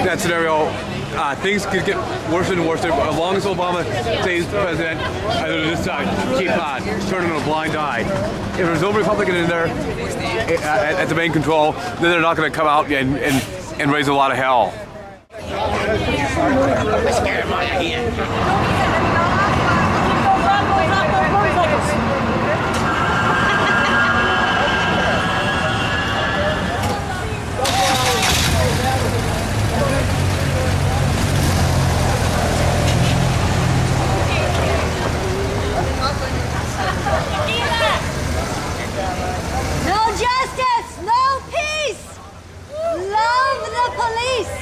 that scenario, things could get worse and worse. As long as Obama stays president, either this side, keep on, turning a blind eye. If there's no Republican in there at the main control, then they're not going to come out and raise a lot of hell. No justice, no peace. Love the police.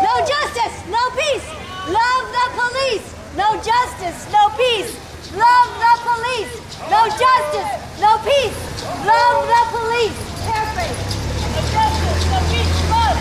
No justice, no peace. Love the police. No justice, no peace. Love the police. No justice, no peace. Love the police. Perfect. No justice, no peace. Love.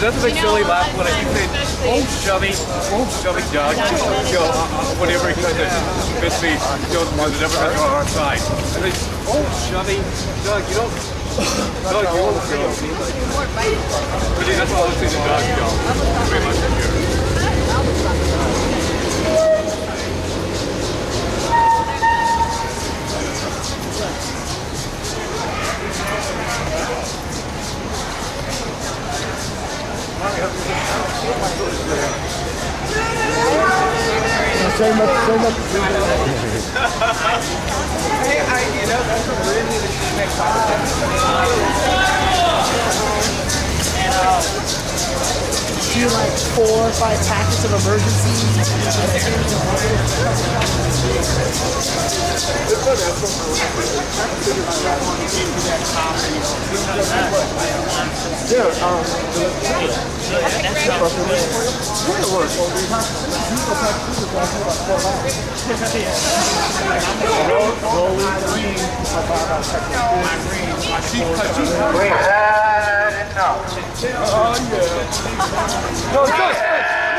That's a big silly laugh when I keep saying, oh chubby Doug, whenever he tries to convince me, the Democrats are on our side. I think, oh chubby Doug, you don't, Doug, you won't feel. Really, that's what I was saying to Doug, very much up here. So much. Hey, you know, that's a really legitimate Do you like 4 or 5 packets of emergency? No justice! No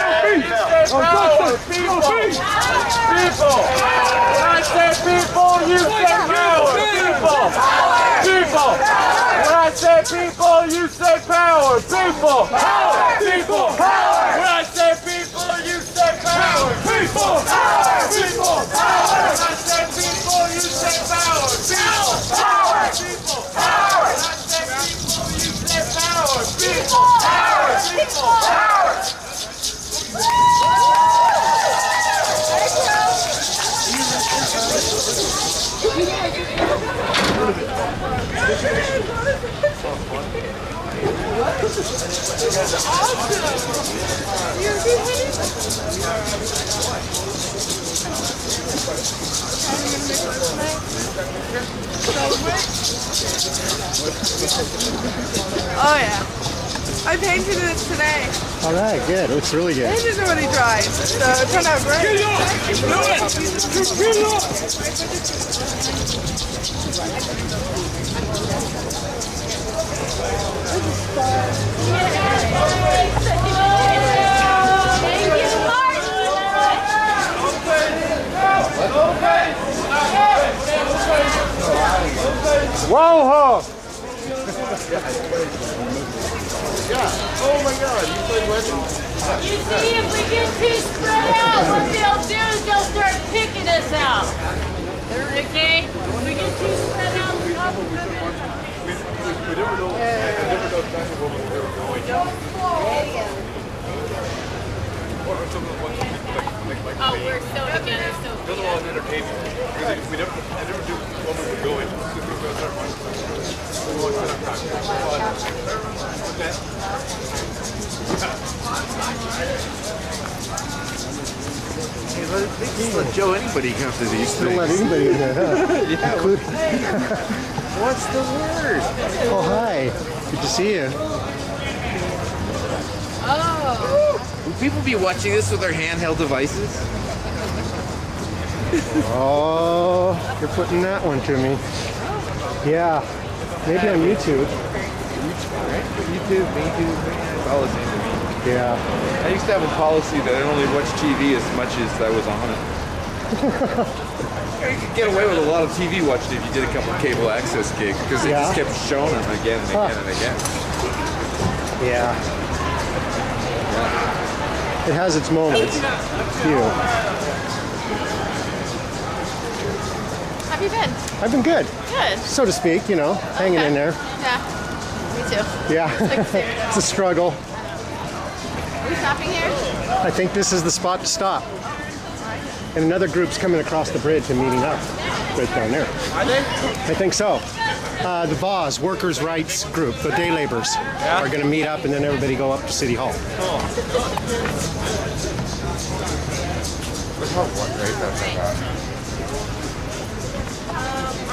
peace! No justice! No peace! People! When I say people, you say power! People! People! When I say people, you say power! People! Power! People! Power! When I say people, you say power! People! Power! People! Power! When I say people, you say power! People! Power! People! Power! When I say people, you say power! People! Power! People! Power! Oh yeah. I painted it today. All right, good. It looks really good. I didn't know when he dried, so it turned out great. Whoa! Yeah. Oh my God, you played Western. You see, if we get too spread out, what they'll do is they'll start picking us out. Okay? If we get too spread out, We never know exactly where we're going. Or some of the ones like oh, we're so together, so those are all entertainment. I never do what we going. Let Joe anybody come to these Don't things. let anybody in there, huh? What's the word? Oh, hi. Good to see you. Will people be watching this with their handheld devices? Oh, you're putting that one to me. Yeah. Maybe on YouTube. YouTube, me too. It's all the same to me. Yeah. I used to have a policy that I only watch TV as much as I was on it. You could get away with a lot of TV watching if you did a couple of cable access gigs because they just kept showing them again and again and again. Yeah. It has its moments. You. Have you been? I've been good, Good. so to speak, you know, hanging in there. Yeah. Me too. Yeah. It's a struggle. Are we stopping here? I think this is the spot to stop. And another group's coming across the bridge and meeting up right down there. Are they? I think so. The VOZ, Workers' Rights Group, the day laborers, are going to meet up and then everybody go up to City Hall.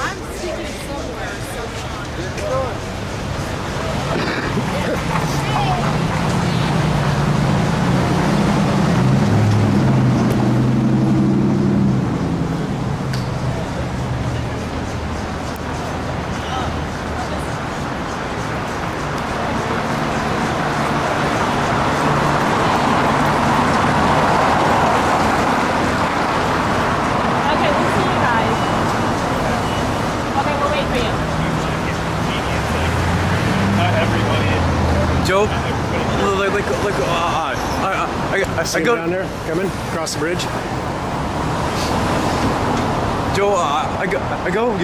I'm speaking somewhere. Okay, we'll see you guys. Okay, we'll wait for you. Joe, I See go. him down there, coming across the bridge. Joe, I go,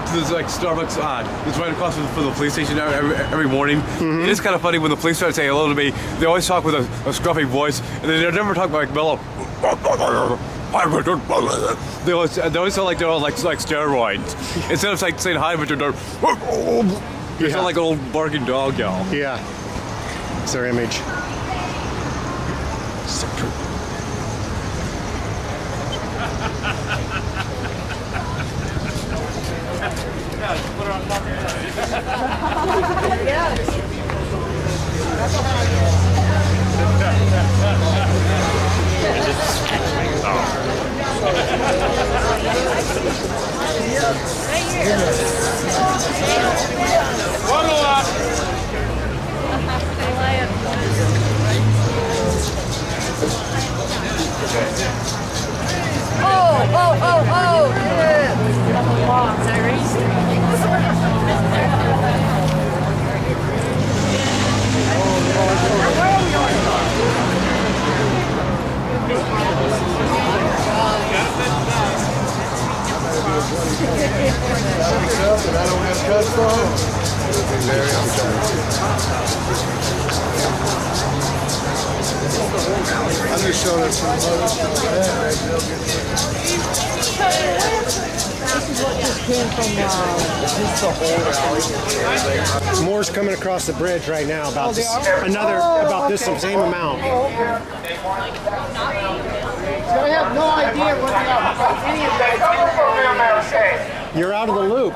to this like Starbucks, it's right across from the police station every morning. It is kind of funny when the police try to say hello to me. They always talk with a scruffy voice, and they never talk like mellow. They always sound like they're all like steroids. Instead of like saying hi, but they're they sound like an old barking dog, y'all. Yeah. It's their image. So true. I'm just showing it from More's coming across the bridge right now about this, about this same amount. I have no idea what any of that. You're out of the loop.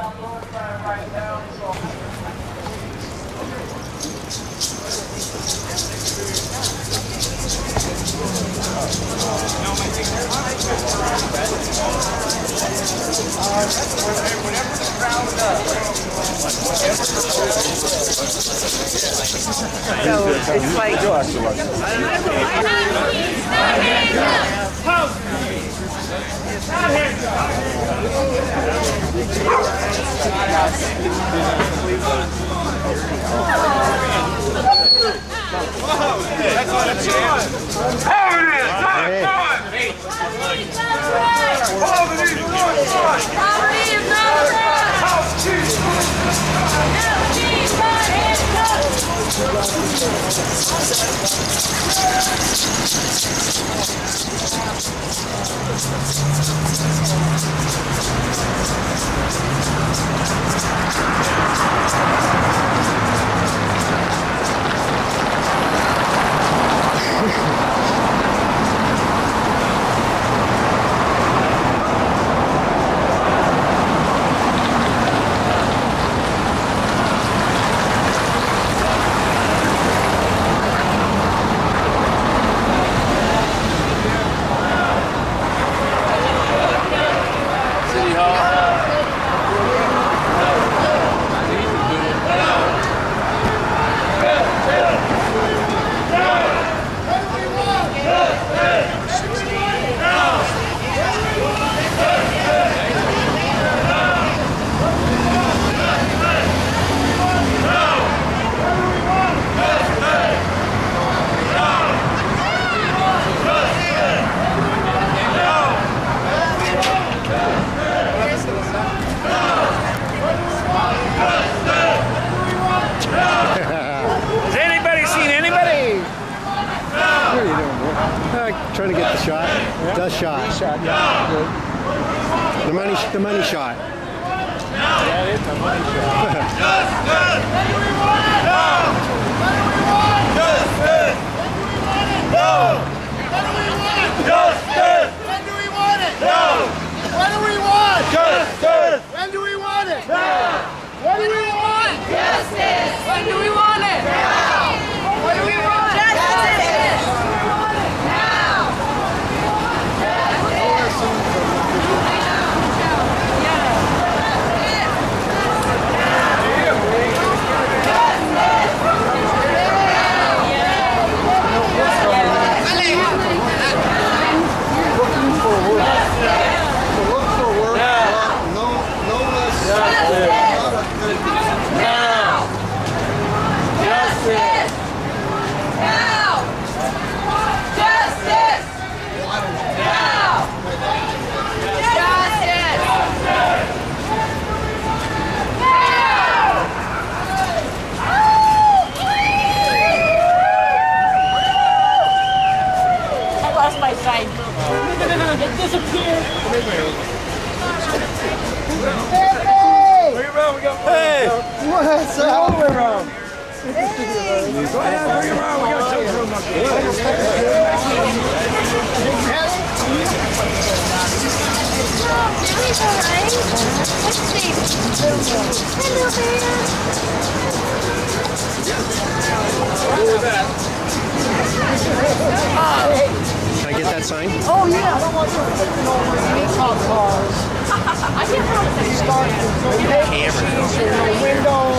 It's like last shot. Shot, yeah. Good. The money shot. That is the money shot. What's up? Go ahead, bring him around. We got some room up here. Can I get that sign? Oh, yeah. I don't want you taking over any cop cars. Start the windows.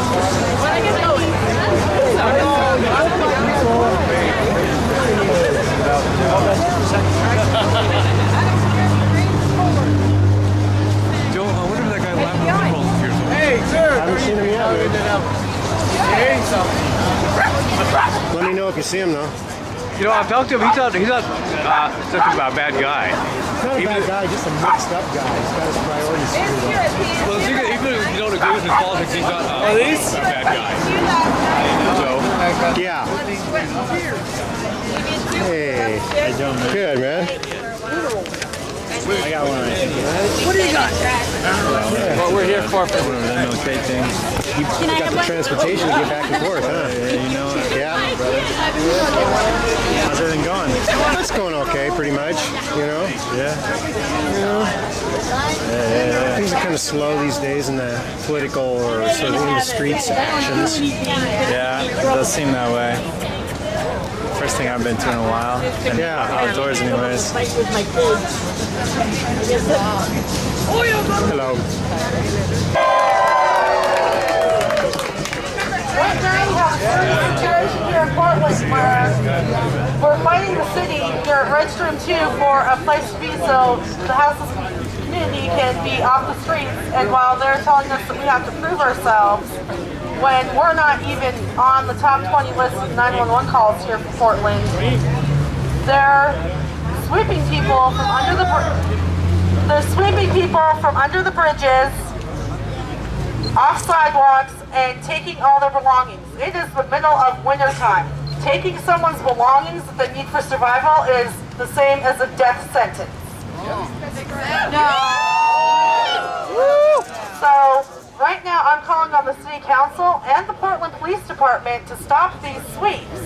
Joe, I wonder if that guy laughed at the rolls here. Hey, sir. I haven't seen him yet. Hey, something. Let me know if you see him, though. You know, I've talked to him. He's not such a bad guy. Not a bad guy, just a mixed up guy. He's got his priorities screwed up. Well, even if you don't agree with his politics, he's not a bad guy. So, Yeah. Hey. Good, man. I got one. What do you got? What we're here for the MLK thing. You got the transportation to get back and forth, huh? Yeah, you know it. Yeah. How's everything going? It's going okay, pretty much, you know? Yeah. Things are kind of slow these days in the political or sort of in the streets actions. Yeah, it does seem that way. First thing I've been to in a while. And Yeah. outdoors anyways. Hello. Right now we have a situation here in Portland where we're fighting the city here at R2DToo for a place to be so the houseless community can be off the streets, and while they're telling us that we have to prove ourselves when we're not even on the top 20 list of 911 calls here for Portland, they're sweeping people from under the bridges, off sidewalks, and taking all their belongings. It is the middle of winter time. Taking someone's belongings that they need for survival is the same as a death sentence. No. So right now I'm calling on the City Council and the Portland Police Department to stop these sweeps.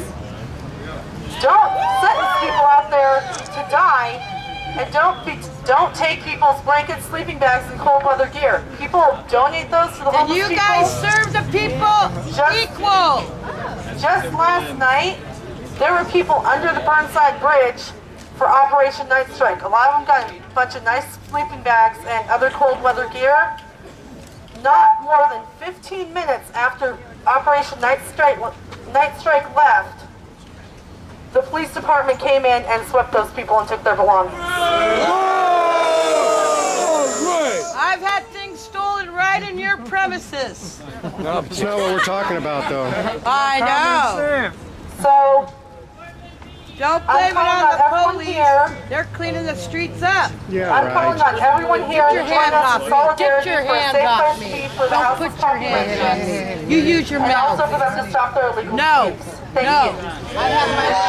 Don't sentence people out there to die, and don't take people's blankets, sleeping bags, and cold weather gear. People donate those to the homeless people. You guys serve the people equal. Just last night, there were people under the Burnside Bridge for Operation Night Strike. A lot of them got a bunch of nice sleeping bags and other cold weather gear. Not more than 15 minutes after Operation Night Strike left, the police department came in and swept those people and took their belongings. I've had things stolen right in your premises. That's not what we're talking about, though. I know. So Don't I'm blame it calling on the everyone police. here. They're cleaning the streets up. Yeah, I'm calling right. on everyone here to Get your join hands us off in me. solidarity Get your for a hands safe off place to me. be for the Don't houseless put your hands on population. me. You use your And also mouth. for them to stop their illegal No. sweeps. Thank you.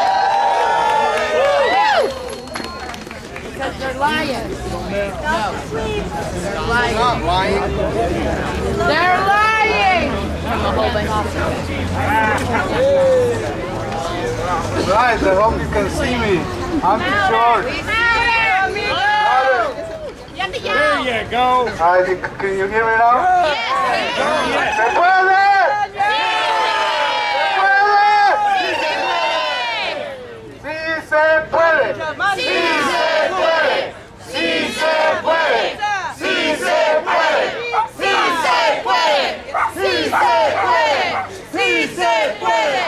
Because They're lying. They're lying. Not lying. They're lying. Right, I hope you can see me. I'm too short. There you go. Can you hear me now? ¡Se puede! ¡Se puede! ¡Sí se puede! ¡Sí se puede! ¡Sí se puede! ¡Sí se puede! ¡Sí se puede!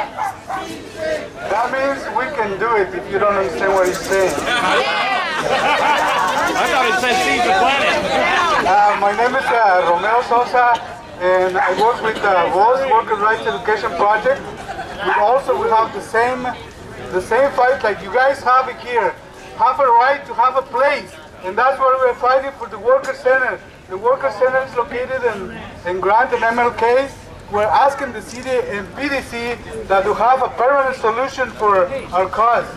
That means we can do it if you don't understand what he's saying. I thought it said seize the planet. My name is Romeo Sosa, and I work with VOZ, Workers' Rights Education Project. We have the same fight like you guys have it here. Have a right to have a place, and that's why we're fighting for the Worker Center. The Worker Center is located in Grant and MLK. We're asking the city and PDC that to have a permanent solution for our cause.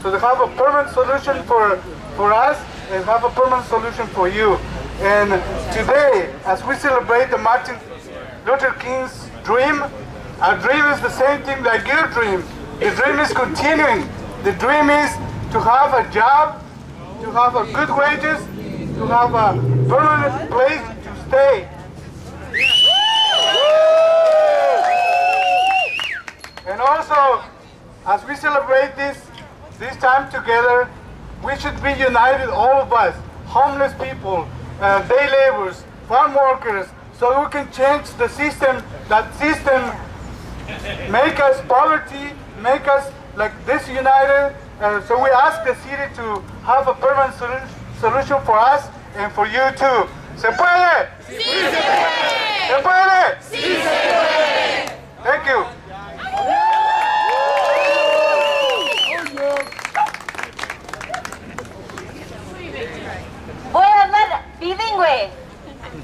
So to have a permanent solution for us and have a permanent solution for you. And today, as we celebrate the Martin Luther King's dream, our dream is the same thing like your dream. The dream is continuing. The dream is to have a job, to have a good wages, to have a permanent place to stay. And also, as we celebrate this time together, we should be united, all of us, homeless people, day laborers, farm workers, so we can change the system. That system make us poverty, make us like disunited. So we ask the city to have a permanent solution for us and for you too. ¿Se puede? Sí se puede. ¿Se puede? Sí se puede. Thank you. Voy a hablar bilingüe.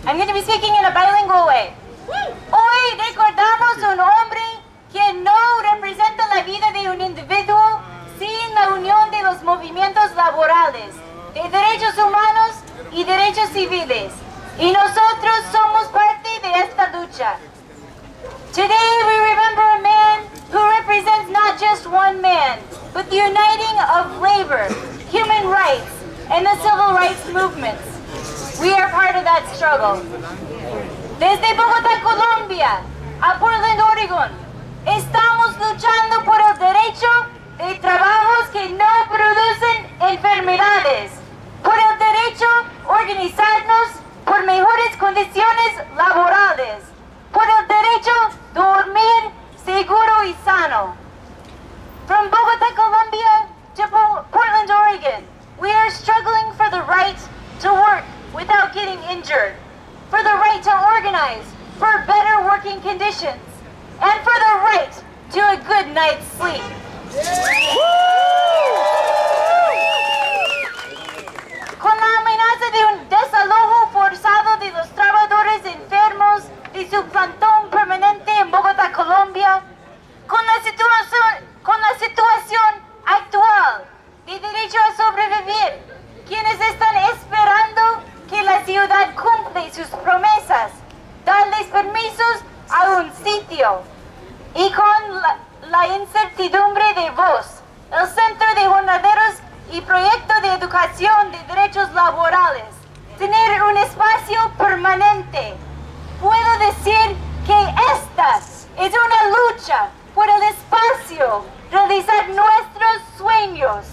I'm going to be speaking in a bilingual way. Hoy recordamos un hombre que no representa la vida de un individuo sin la unión de los movimientos laborales, de derechos humanos y derechos civiles. Y nosotros somos parte de esta lucha. Today we remember a man who represents not just one man, but the uniting of labor, human rights, and the civil rights movements. We are part of that struggle. Desde Bogotá, Colombia, a Portland, Oregon, estamos luchando por el derecho de trabajos que no producen enfermedades, por el derecho a organizarnos por mejores condiciones laborales, por el derecho a dormir seguro y sano. From Bogotá, Colombia to Portland, Oregon, we are struggling for the right to work without getting injured, for the right to organize for better working conditions, and for the right to a good night's sleep. Con la amenaza de un desalojo forzado de los trabajadores enfermos de su plantón permanente en Bogotá, Colombia, con la situación actual de derecho a sobrevivir, quienes están esperando que la ciudad cumple sus promesas, darles permisos a un sitio, y con la incertidumbre de VOZ, el Centro de Jornaleros y Proyecto de Educación de Derechos Laborales, tener un espacio permanente. Puedo decir que esta es una lucha por el espacio, realizar nuestros sueños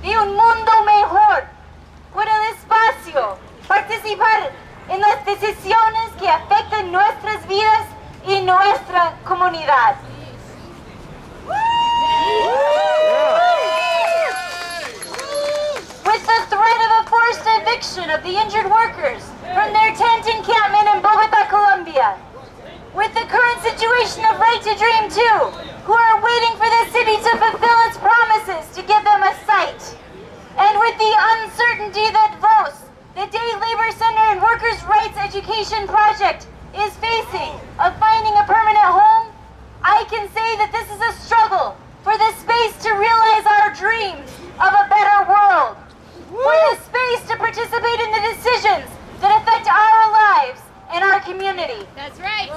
de un mundo mejor, por el espacio, participar en las decisiones que afectan nuestras vidas y nuestra comunidad. With the threat of a forced eviction of the injured workers from their tent encampment in Bogotá, Colombia, with the current situation of Right to Dream 2, who are waiting for the city to fulfill its promises to give them a site, and with the uncertainty that VOZ, the Day Labor Center and Workers' Rights Education Project, is facing of finding a permanent home, I can say that this is a struggle for the space to realize our dreams of a better world. for the space to participate in the decisions that affect our lives and our community. That's right.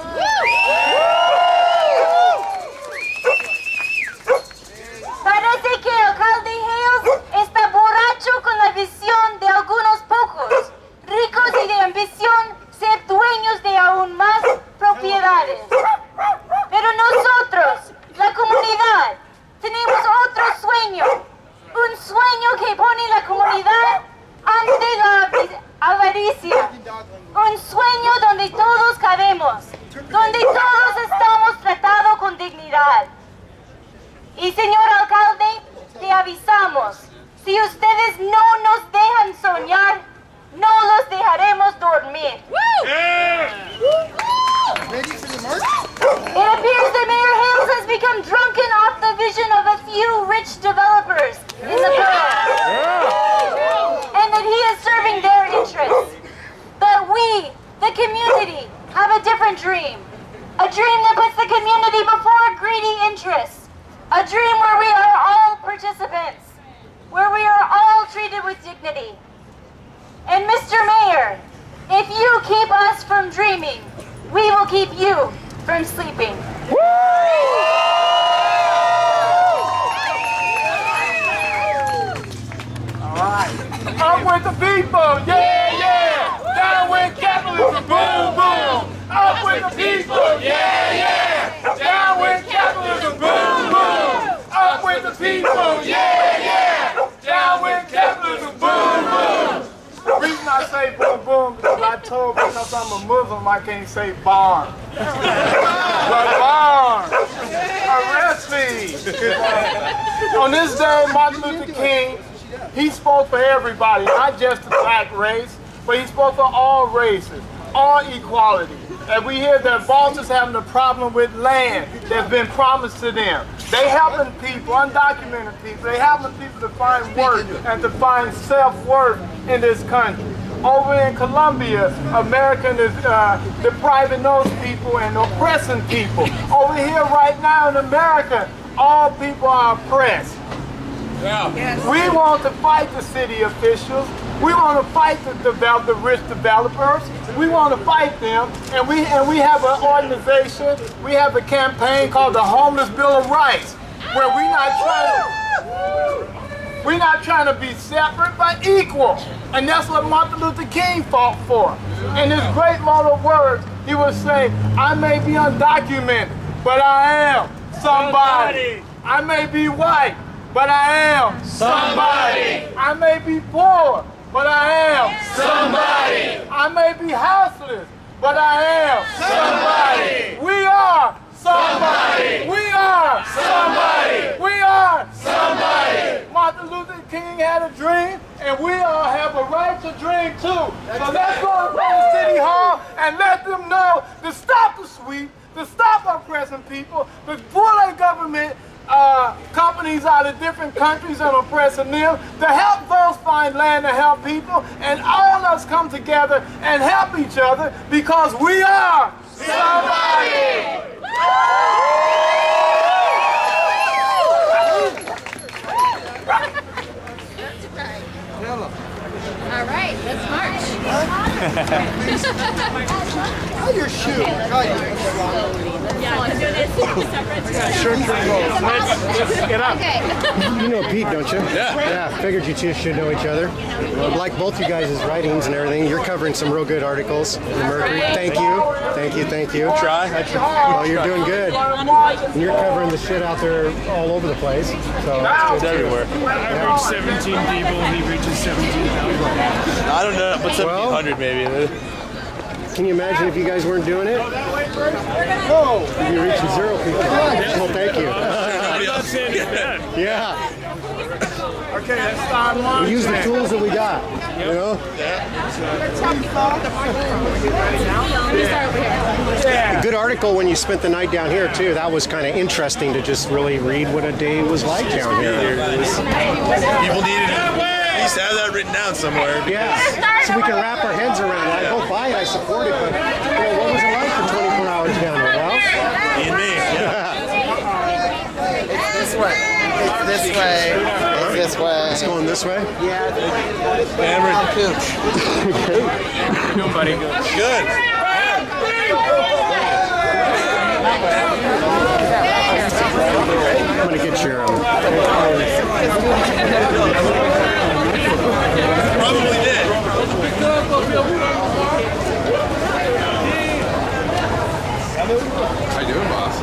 Parece que el alcalde Hales está borracho con la visión de algunos pocos, ricos y de ambición ser dueños de aún más propiedades. Pero nosotros, la comunidad, tenemos otro sueño. Un sueño que pone la comunidad ante la avaricia. Un sueño donde todos cabemos, donde todos estamos tratados con dignidad. Y señor alcalde, te avisamos, si ustedes no nos dejan soñar, no los dejaremos dormir. It appears that Mayor Hales has become drunken off the vision of a few rich developers in the borough, and that he is serving their interests. But we, the community, have a different dream. A dream that puts the community before greedy interests. A dream where we are all participants, where we are all treated with dignity. And Mr. Mayor, if you keep us from dreaming, we will keep you from sleeping. Up with the people, yeah, yeah. Down with capitalism, boom, boom. Up with the people, yeah, yeah. Down with capitalism, boom, boom. Up with the people, yeah, yeah. Down with capitalism, boom, boom. The reason I say boom, boom because I'm a Muslim, I can't say barn. But barn. Arrest me. On this day, Martin Luther King, he spoke for everybody, not just the black race, but he spoke for all races, all equality. And we hear that bosses having a problem with land that's been promised to them. They helping people, undocumented people, they helping people to find work and to find self-worth in this country. Over in Colombia, America is depriving those people and oppressing people. Over here right now in America, all people are oppressed. Yeah. Yes. We want to fight the city officials. We want to fight the rich developers. We want to fight them, and we have an organization. We have a campaign called the Homeless Bill of Rights, where we're not trying to be separate but equal, and that's what Martin Luther King fought for. In his great mortal words, he would say, "I may be undocumented, but I am somebody. I may be white, but I am somebody. I may be poor, but I am somebody. I may be houseless, but I am somebody. We are somebody. We are somebody. We are somebody." Martin Luther King had a dream, and we all have a right to dream too. So let's go to City Hall and let them know to stop the sweep, to stop oppressing people, to pull their government companies out of different countries and oppressing them, to help those find land to help people, and all of us come together and help each other because we are somebody! All right, let's march. How your shoe? Get up. You know Pete, don't you? Yeah, figured you two should know each other. Like both you guys' writings and everything, you're covering some real good articles in the Mercury. Thank you. Thank you, thank you. Try. Oh, you're doing good. And you're covering the shit out there all over the place. So It's everywhere. I reach 17 people, he reaches 17,000. I don't know, but 1,700 maybe. can you imagine if you guys weren't doing it? Oh, You'd be reaching 0 people. Well, thank you. Yeah. okay, let's start launching. We use the tools that we got, you know? A good article when you spent the night down here, too. That was kind of interesting to just really read what a day was like down here. People needed at least have that written down somewhere. Yeah, so we can wrap our heads around it. I go by it, I support it, but what was it like for 24 hours down there? Well, Me and me, yeah. It's this way. It's this way. It's this way. It's going this way? Cameron. How you doing, buddy? Good. I'm going to get your... Probably did. How you doing, boss?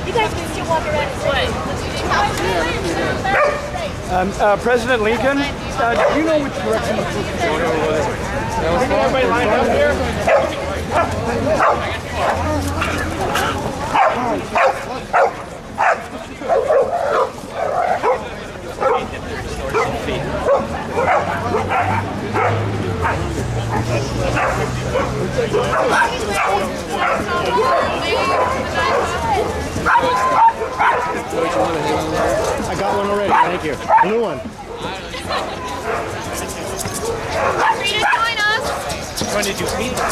You guys can still walk around this way. President Lincoln, do you know which direction we're supposed to go? Everybody lined up here? I got one already, thank you. Blue one. Free to join us. Trying to do pizza.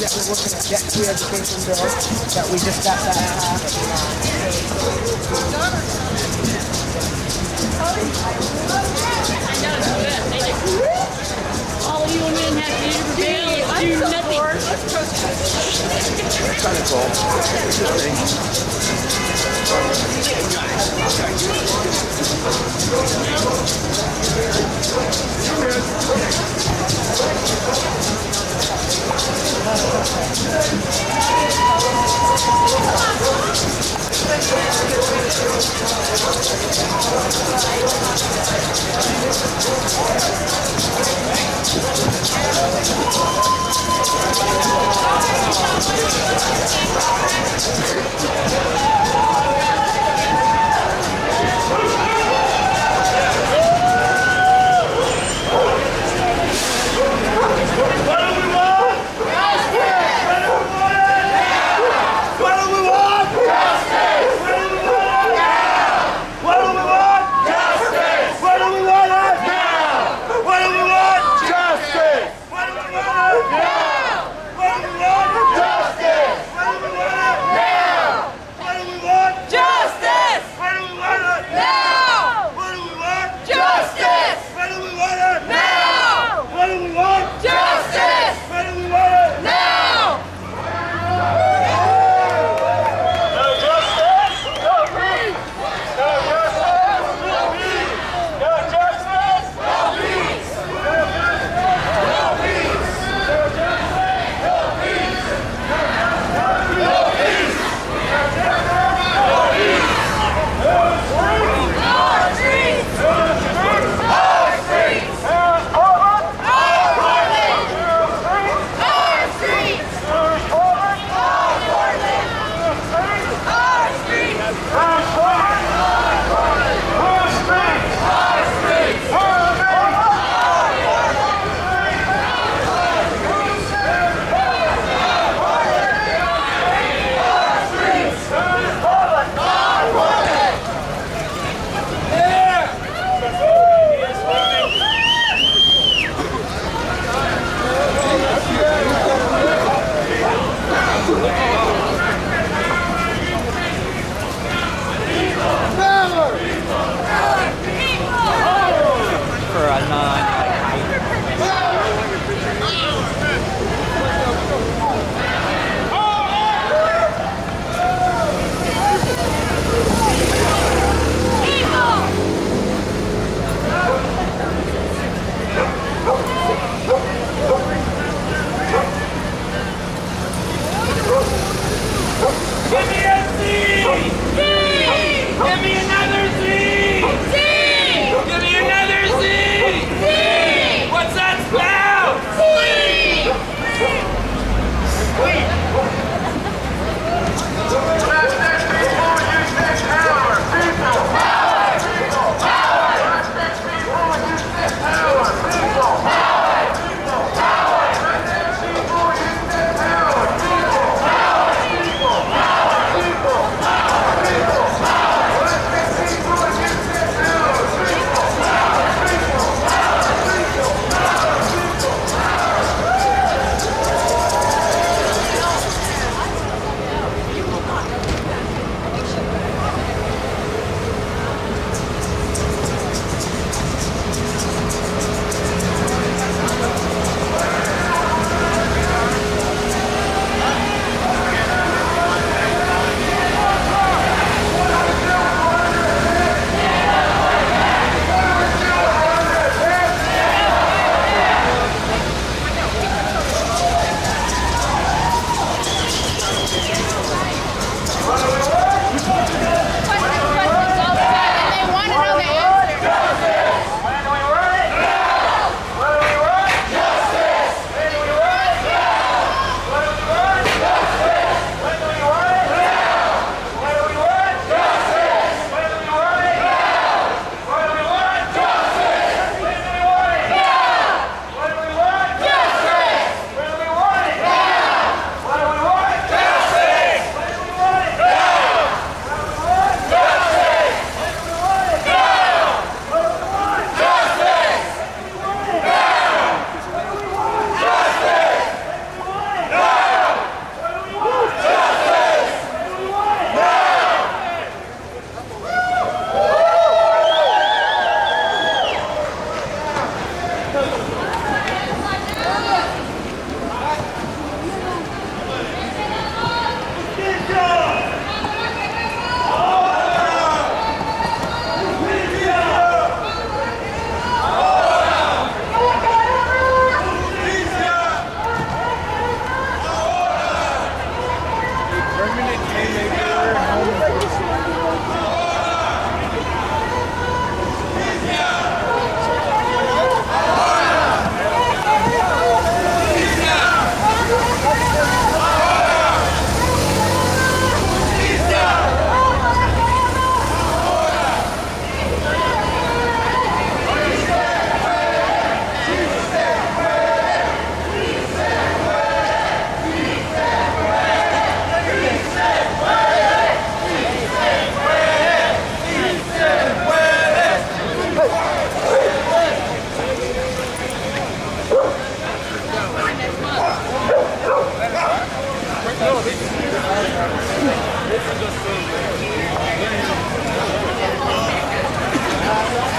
That we're looking at debt free education bill that we just got that passed. All you women have to prevail is do nothing. Kind of cool. Justice! Give me another Z! Give me another Z! What's that spell?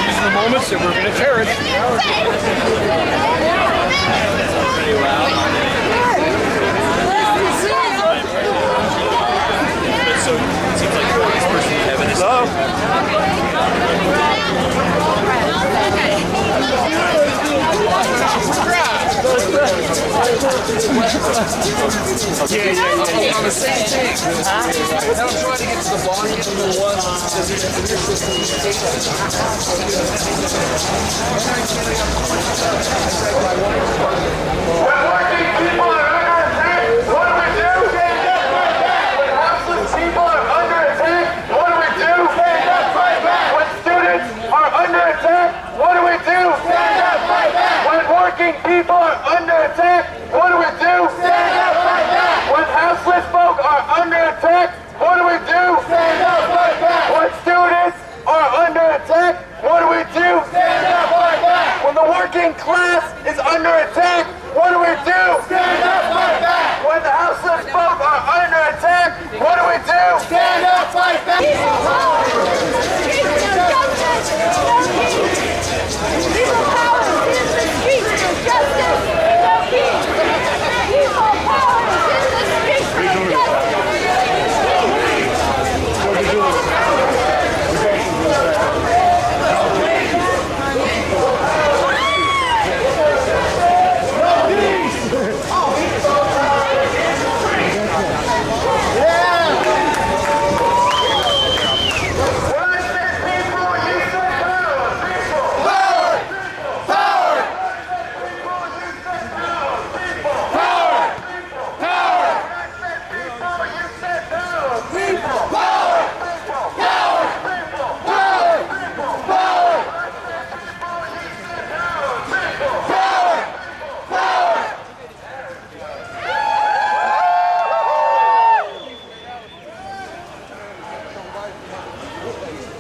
These are the moments that we're going to cherish. Pretty loud. So it seems like this person Kevin is. Hello? Yeah. On the same thing. Now I'm trying to get to the bottom of the one. When working people are under attack, what do we do? Stand up, fight back. When houseless people are under attack, what do we do? Stand up, fight back. When students are under attack, what do we do? Stand up, fight back. When working people are under attack, what do we do? Stand up, fight back. When houseless folk are under attack, what do we do? Stand up, fight back. When students are under attack, what do we do? Stand up, fight back. When the working class is under attack, what do we do? Stand up,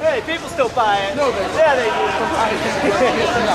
Hey, people still buy it. No, they yeah, they do still buy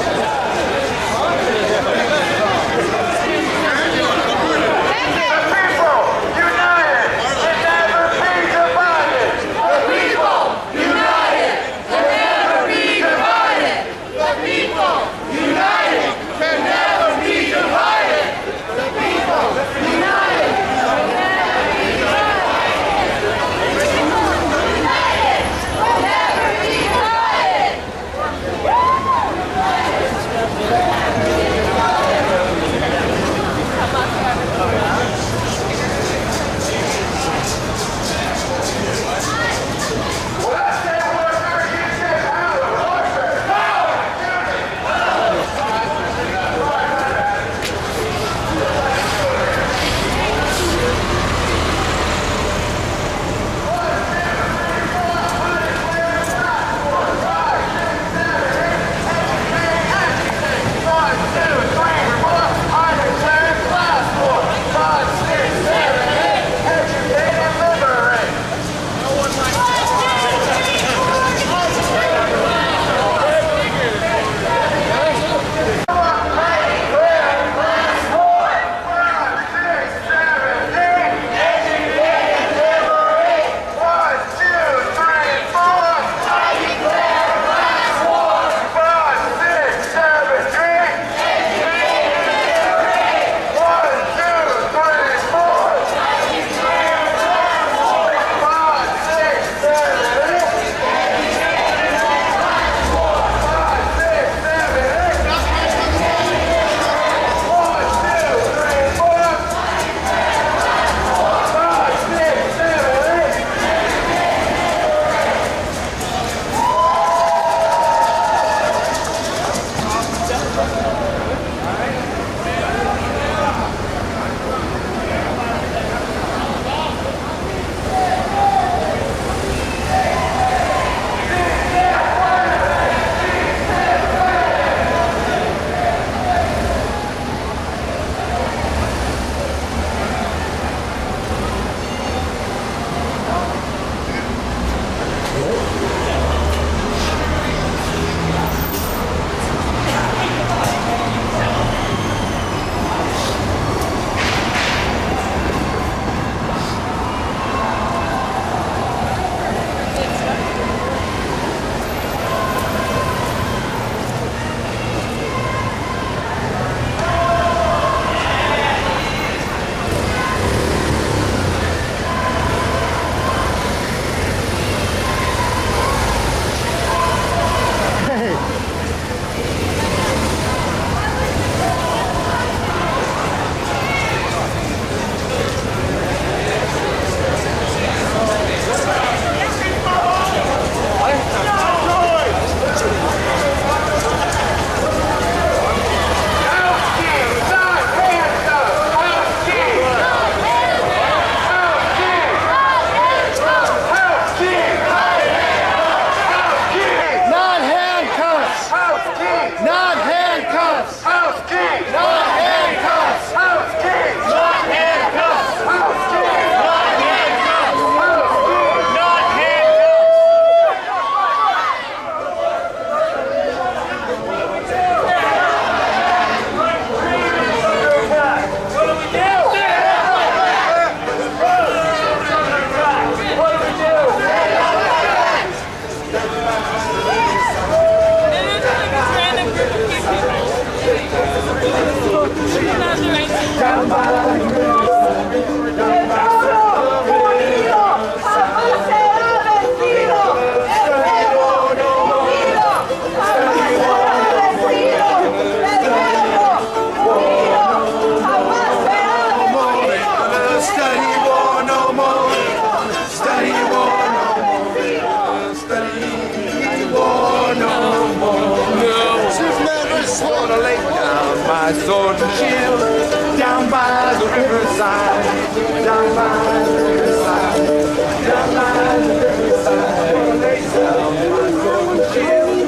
my sword and shield down by the riverside, down by the riverside, down by the riverside. Lay down my sword and shield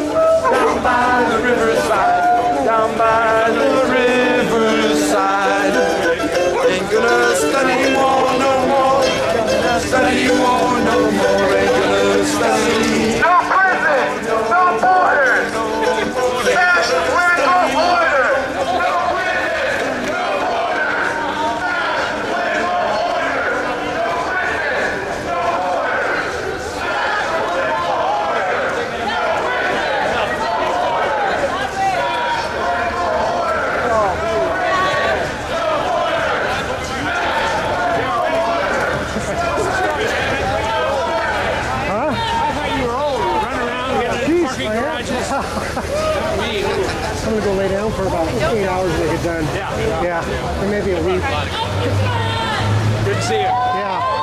down by the riverside, down by the riverside. Ain't gonna study war no more, study war no more. Ain't gonna study. I'm gonna go lay down for about 8 hours to get done. Yeah, or maybe a week. Good to see you. Yeah.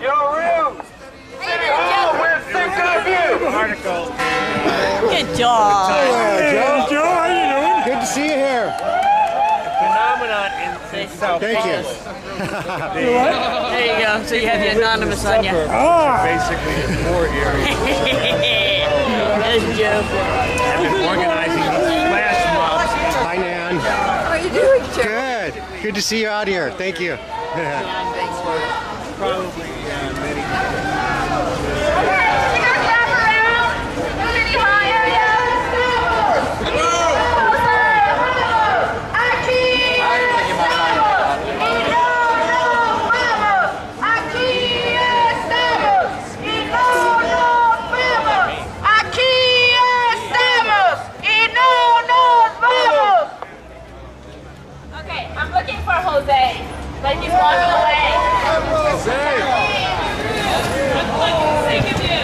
You're rude! Good job. Hey, Joe, how you doing? Good to see you here. Phenomenon in South Thank you. There you go. So you have the anonymous on you. Basically, in 4 areas. There's Joe. I've been organizing these flash mobs. Hi, Nan. How are you doing, Joe? Good. Good to see you out here. Thank you. Probably many. Okay, I'm looking for Jose, but he's walking away. Sick of you.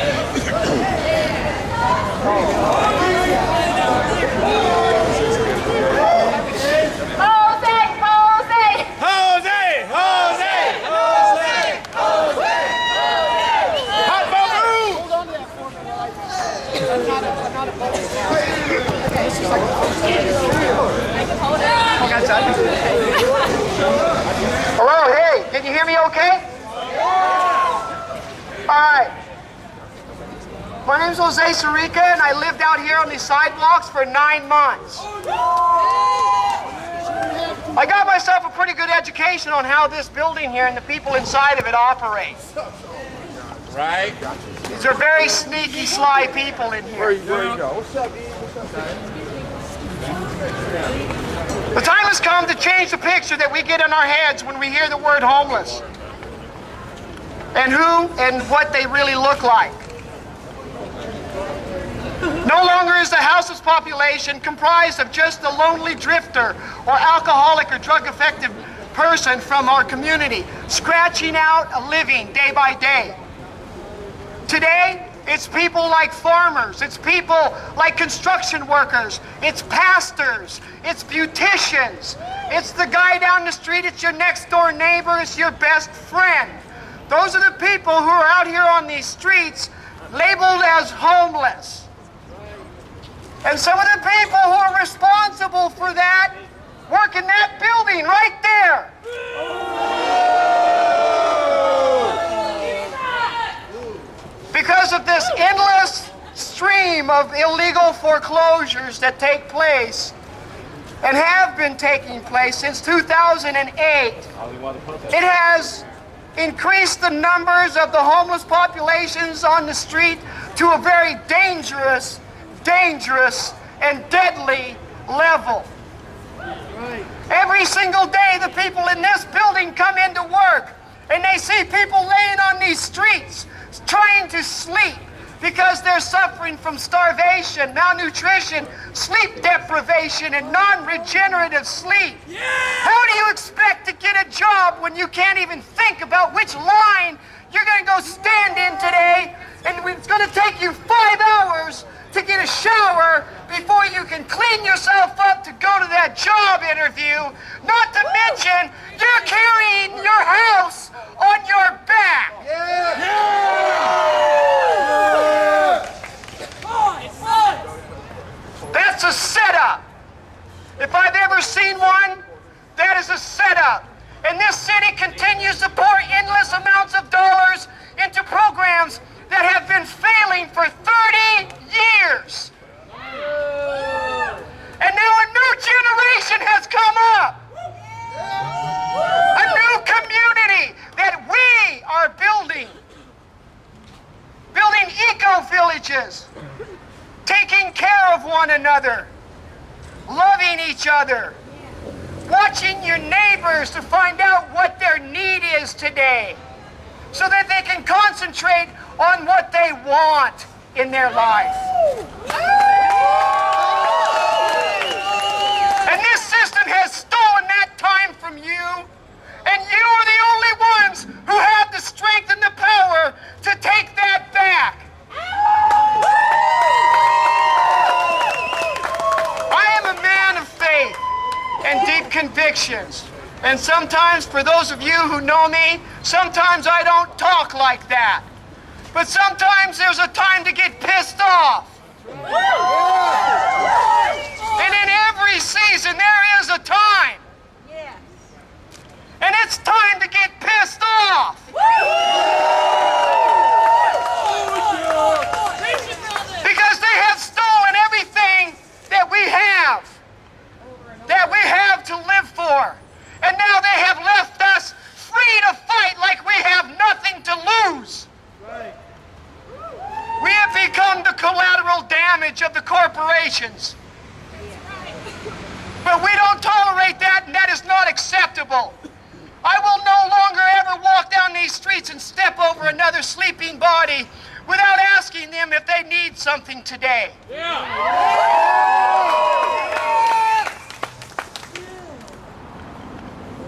Hello, hey, can you hear me okay? All right. My name's Jose Sarica, and I lived out here on these sidewalks for 9 months. I got myself a pretty good education on how this building here and the people inside of it operate. Right? These are very sneaky, sly people in here. The time has come to change the picture that we get in our heads when we hear the word homeless, and who and what they really look like. No longer is the houseless population comprised of just a lonely drifter or alcoholic or drug-affected person from our community, scratching out a living day by day. Today, it's people like farmers, it's people like construction workers, it's pastors, it's beauticians, it's the guy down the street, it's your next door neighbor, it's your best friend. Those are the people who are out here on these streets labeled as homeless. And some of the people who are responsible for that work in that building right there. Because of this endless stream of illegal foreclosures that take place and have been taking place since 2008, it has increased the numbers of the homeless populations on the street to a very dangerous and deadly level. Every single day the people in this building come into work and they see people laying on these streets trying to sleep because they're suffering from starvation, malnutrition, sleep deprivation, and non-regenerative sleep. Yeah! How do you expect to get a job when you can't even think about which line you're going to go stand in today, and it's going to take you 5 hours to get a shower before you can clean yourself up to go to that job interview, not to mention you're carrying your house on your back. That's a setup. If I've ever seen one, that is a setup. And this city continues to pour endless amounts of dollars into programs that have been failing for 30 years. And now a new generation has come up. A new community that we are building. Building eco-villages. Taking care of one another. Loving each other. Watching your neighbors to find out what their need is today. So that they can concentrate on what they want in their life. And this system has stolen that time from you, and you are the only ones who have the strength and the power to take that back. I am a man of faith and deep convictions. And sometimes, for those of you who know me, sometimes I don't talk like that. But sometimes there's a time to get pissed off. And in every season, there is a time. And it's time to get pissed off. Because they have stolen everything that we have to live for. And now they have left us free to fight like we have nothing to lose. We have become the collateral damage of the corporations. But we don't tolerate that, and that is not acceptable. I will no longer ever walk down these streets and step over another sleeping body without asking them if they need something today.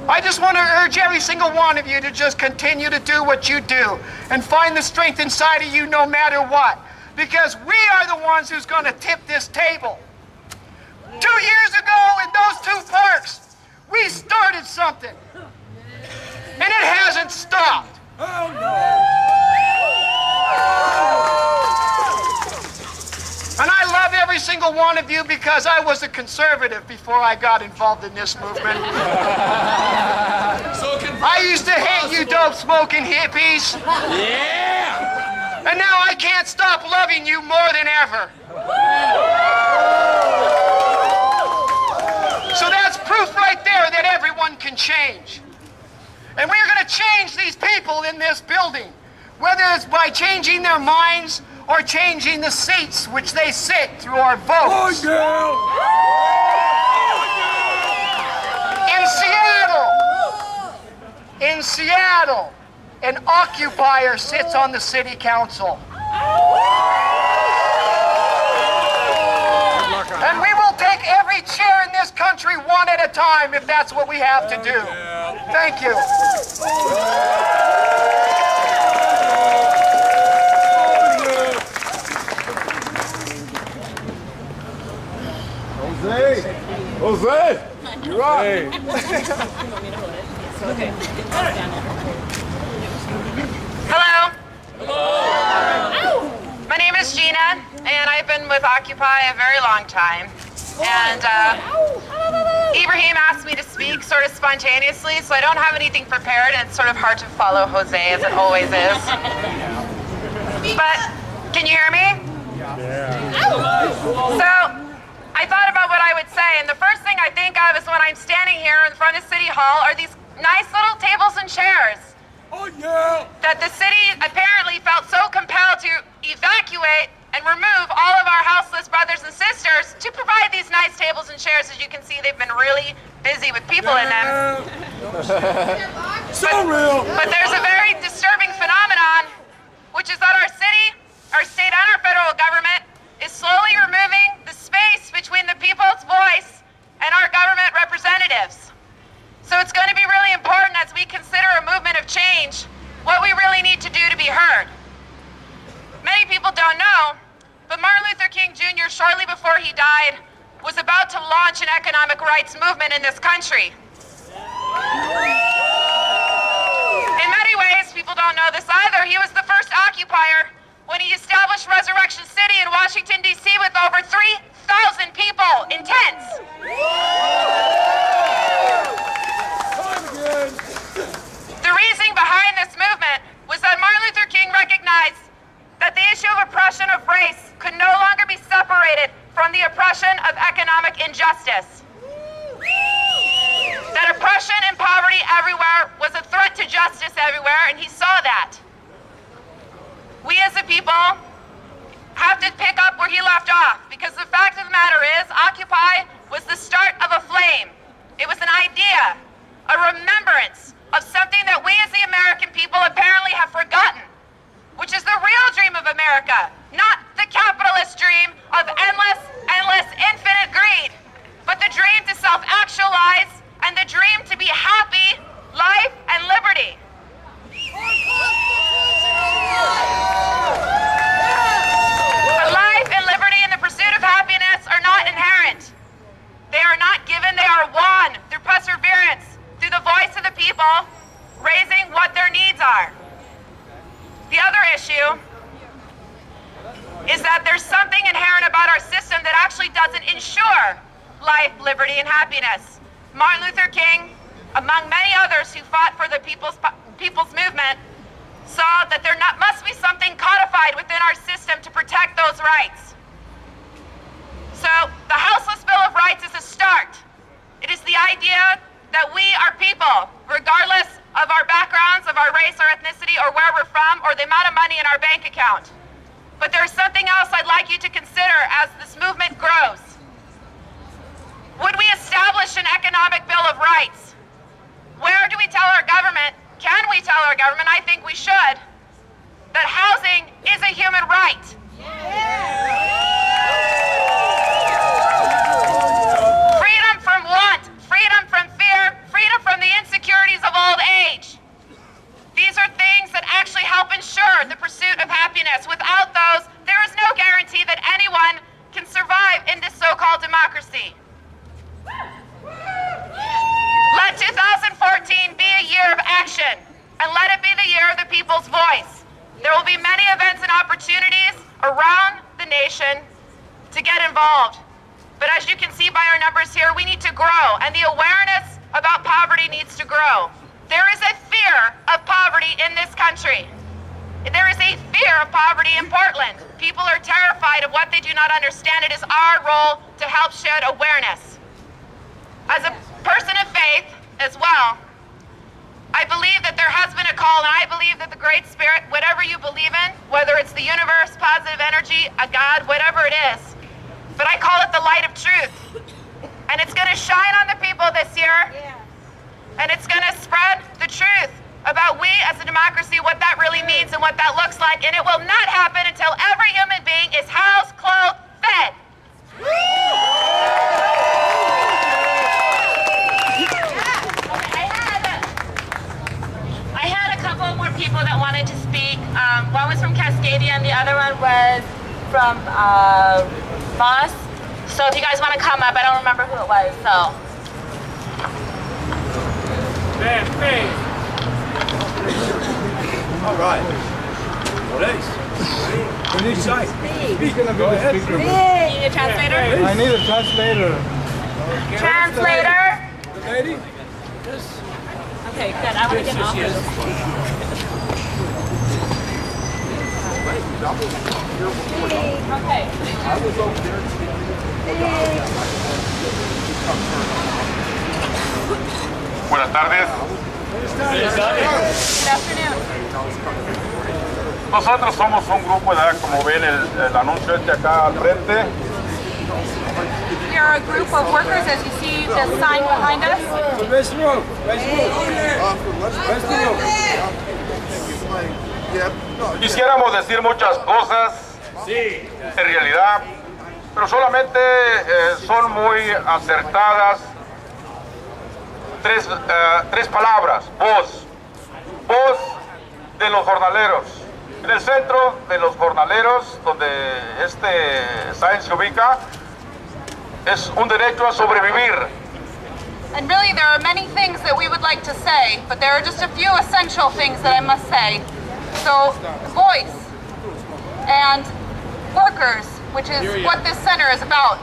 I just want to urge every single one of you to just continue to do what you do and find the strength inside of you no matter what. Because we are the ones who's going to tip this table. 2 years ago in those 2 parks, we started something. And it hasn't stopped. And I love every single one of you because I was a conservative before I got involved in this movement. I used to hate you dope-smoking hippies. Yeah! And now I can't stop loving you more than ever. So that's proof right there that everyone can change. And we're going to change these people in this building, whether it's by changing their minds or changing the seats which they sit through our votes. In Seattle, an occupier sits on the city council. And we will take every chair in this country one at a time if that's what we have to do. Thank you. Jose, you're right. Hello. My name is Gina, and I've been with Occupy a very long time. And Ibrahim asked me to speak sort of spontaneously, so I don't have anything prepared, and it's sort of hard to follow Jose, as it always is. But can you hear me? So I thought about what I would say, and the first thing I think of is when I'm standing here in front of City Hall are these nice little tables and chairs. Oh yeah! That the city apparently felt so compelled to evacuate and remove all of our houseless brothers and sisters to provide these nice tables and chairs. As you can see, they've been really busy with people in them. But there's a very disturbing phenomenon, which is that our city, our state, and our federal government is slowly removing the space between the people's voice and our government representatives. So it's going to be really important as we consider a movement of change, what we really need to do to be heard. Many people don't know, but Martin Luther King Jr., shortly before he died, was about to launch an economic rights movement in this country. In many ways, people don't know this either, he was the first occupier when he established Resurrection City in Washington, D.C. with over 3,000 people in tents. The reasoning behind this movement was that Martin Luther King recognized that the issue of oppression of race could no longer be separated from the oppression of economic injustice. That oppression and poverty everywhere was a threat to justice everywhere, and he saw that. We as a people have to pick up where he left off, because the fact of the matter is, Occupy was the start of a flame. It was an idea, a remembrance of something that we as the American people apparently have forgotten, which is the real dream of America, not the capitalist dream of endless, infinite greed, but the dream to self-actualize and the dream to be happy, life, and liberty. But life and liberty and the pursuit of happiness are not inherent. They are not given, they are won through perseverance, through the voice of the people, raising what their needs are. The other issue is that there's something inherent about our system that actually doesn't ensure life, liberty, and happiness. Martin Luther King, among many others who fought for the people's movement, saw that there must be something codified within our system to protect those rights. So the Houseless Bill of Rights is a start. It is the idea that we are people, regardless of our backgrounds, of our race or ethnicity, or where we're from, or the amount of money in our bank account. But there's something else I'd like you to consider as this movement grows. Would we establish an economic bill of rights? Where do we tell our government, can we tell our government, I think we should, that housing is a human right? Freedom from want, freedom from fear, freedom from the insecurities of old age. These are things that actually help ensure the pursuit of happiness. Without those, there is no guarantee that anyone can survive in this so-called democracy. Let 2014 be a year of action, and let it be the year of the people's voice. There will be many events and opportunities around the nation to get involved. But as you can see by our numbers here, we need to grow, and the awareness about poverty needs to grow. There is a fear of poverty in this country. There is a fear of poverty in Portland. People are terrified of what they do not understand. It is our role to help shed awareness. As a person of faith as well, I believe that there has been a call, and I believe that the Great Spirit, whatever you believe in, whether it's the universe, positive energy, a God, whatever it is, but I call it the light of truth. And it's going to shine on the people this year, and it's going to spread the truth about we as a democracy, what that really means and what that looks like, and it will not happen until every human being is housed, clothed, fed. I had a couple more people that wanted to speak. One was from Cascadia and the other one was from VOZ. So if you guys want to come up, I don't remember who it was, so. All right. What else? What did you say? He's gonna be the speaker. You need a translator? I need a translator. Translator? The lady? Okay, good. I want to get off of Okay. Buenas tardes. Good afternoon. Nosotros somos un grupo, ¿verdad? Como ven el anuncio este acá al frente. We are a group of workers, as you see the sign behind us. Quisiéramos decir muchas cosas, en realidad, pero solamente son muy acertadas tres palabras: voz. Voz de los jornaleros. En el centro de los jornaleros, donde este sign se ubica, es un derecho a sobrevivir. And really, there are many things that we would like to say, but there are just a few essential things that I must say. So, voice and workers, which is what this center is about.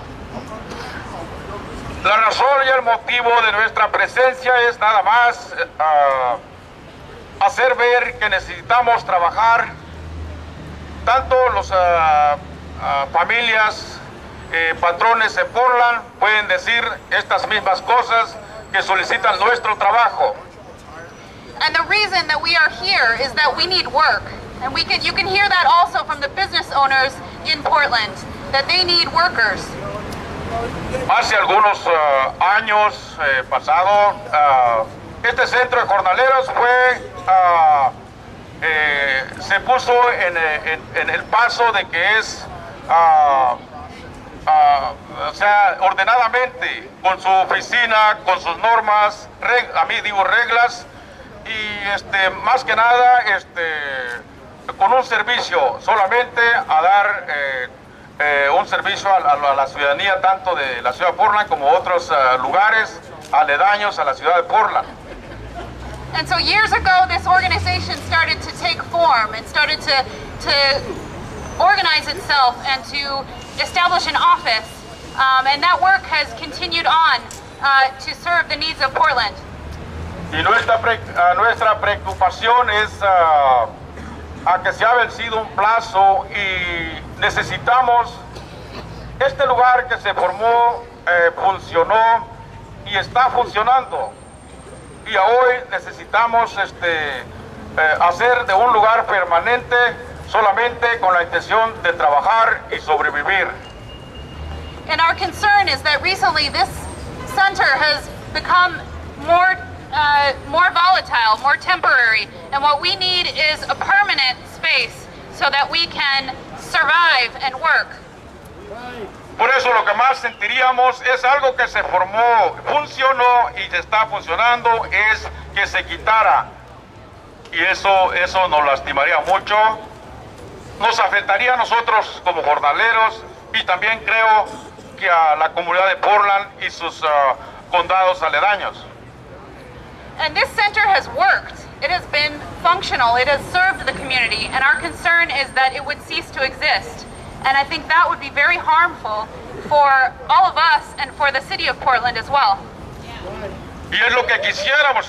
La razón y el motivo de nuestra presencia es nada más hacer ver que necesitamos trabajar, tanto los familias, patrones en Portland pueden decir estas mismas cosas que solicitan nuestro trabajo. And the reason that we are here is that we need work. And you can hear that also from the business owners in Portland, that they need workers. Hace algunos años pasado, este centro de jornaleros se puso en el paso de que es o sea, ordenadamente, con su oficina, con sus normas, reglas, y más que nada con un servicio, solamente a dar un servicio a la ciudadanía, tanto de la ciudad de Portland como otros lugares aledaños a la ciudad de Portland. And so years ago, this organization started to take form and started to organize itself and to establish an office. And that work has continued on to serve the needs of Portland. Y nuestra preocupación es a que se ha vencido un plazo y necesitamos este lugar que se formó, funcionó y está funcionando. Y hoy necesitamos hacer de un lugar permanente solamente con la intención de trabajar y sobrevivir. And our concern is that recently this center has become more volatile, more temporary, and what we need is a permanent space so that we can survive and work. Por eso lo que más sentiríamos es algo que se formó, funcionó y está funcionando, es que se quitara. Y eso nos lastimaría mucho, nos afectaría a nosotros como jornaleros y también creo que a la comunidad de Portland y sus condados aledaños. And this center has worked. It has been functional. It has served the community. And our concern is that it would cease to exist. And I think that would be very harmful for all of us and for the city of Portland as well. Y es lo que quisiéramos,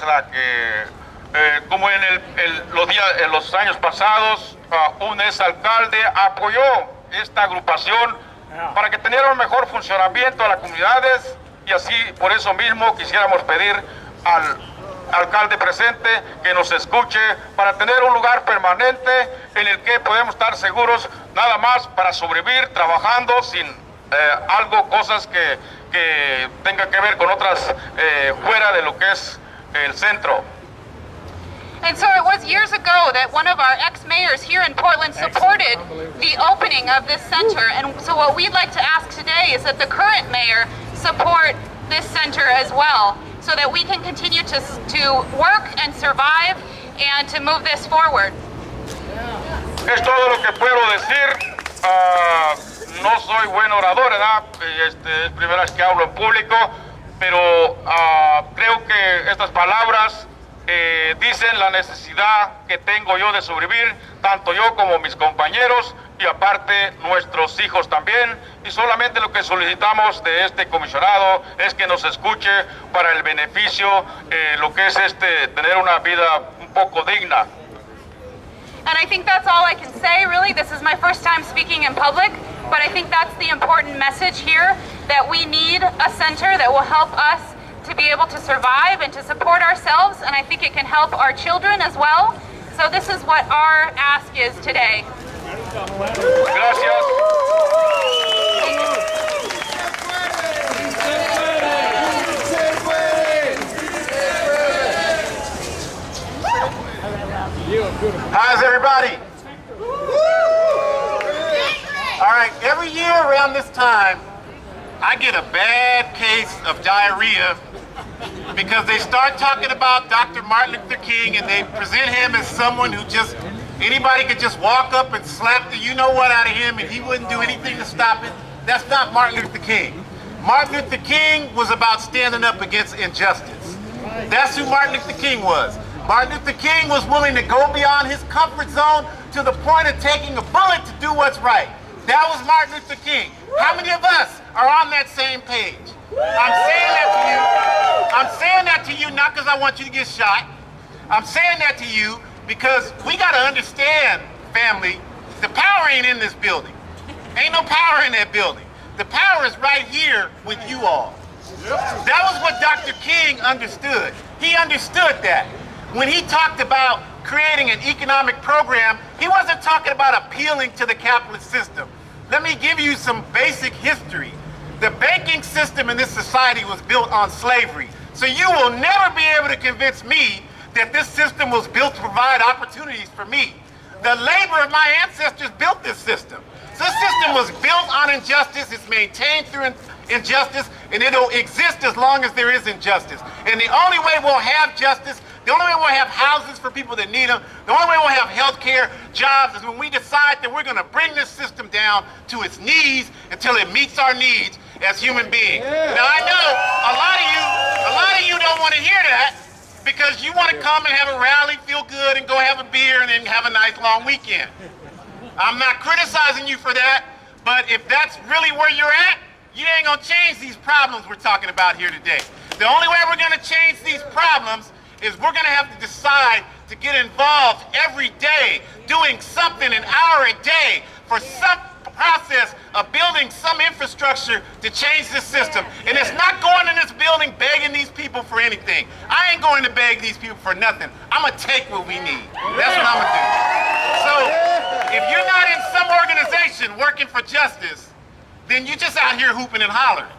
como en los años pasados, un exalcalde apoyó esta agrupación para que tuviera un mejor funcionamiento de las comunidades y así por eso mismo quisiéramos pedir al alcalde presente que nos escuche para tener un lugar permanente en el que podemos estar seguros nada más para sobrevivir trabajando sin cosas que tengan que ver con otras fuera de lo que es el centro. And so it was years ago that one of our ex-mayors here in Portland supported the opening of this center. And so what we'd like to ask today is that the current mayor support this center as well, so that we can continue to work and survive and to move this forward. Es todo lo que puedo decir. No soy buen orador, ¿verdad? Es primera vez que hablo en público, pero creo que estas palabras dicen la necesidad que tengo yo de sobrevivir, tanto yo como mis compañeros y aparte nuestros hijos también. Y solamente lo que solicitamos de este comisionado es que nos escuche para el beneficio, lo que es tener una vida un poco digna. And I think that's all I can say, really. This is my first time speaking in public, but I think that's the important message here, that we need a center that will help us to be able to survive and to support ourselves, and I think it can help our children as well. So this is what our ask is today. Gracias. How's everybody? All right, every year around this time, I get a bad case of diarrhea because they start talking about Dr. Martin Luther King and they present him as someone who just, anybody could just walk up and slap the you-know-what out of him and he wouldn't do anything to stop it. That's not Martin Luther King. Martin Luther King was about standing up against injustice. That's who Martin Luther King was. Martin Luther King was willing to go beyond his comfort zone to the point of taking a bullet to do what's right. That was Martin Luther King. How many of us are on that same page? I'm saying that to you. I'm saying that to you not because I want you to get shot. I'm saying that to you because we got to understand, family, the power ain't in this building. Ain't no power in that building. The power is right here with you all. That was what Dr. King understood. He understood that. When he talked about creating an economic program, he wasn't talking about appealing to the capitalist system. Let me give you some basic history. The banking system in this society was built on slavery. So you will never be able to convince me that this system was built to provide opportunities for me. The labor of my ancestors built this system. So this system was built on injustice, it's maintained through injustice, and it'll exist as long as there is injustice. And the only way we'll have justice, the only way we'll have houses for people that need them, the only way we'll have health care, jobs, is when we decide that we're gonna bring this system down to its knees until it meets our needs as human beings. Now I know a lot of you don't wanna hear that because you wanna come and have a rally, feel good, and go have a beer and then have a nice long weekend. I'm not criticizing you for that, but if that's really where you're at, you ain't gonna change these problems we're talking about here today. The only way we're gonna change these problems is we're gonna have to decide to get involved every day, doing something an hour a day for some process of building some infrastructure to change this system. And it's not going in this building begging these people for anything. I ain't going to beg these people for nothing. I'm gonna take what we need. That's what I'm gonna do. So if you're not in some organization working for justice, then you're just out here hooping and hollering.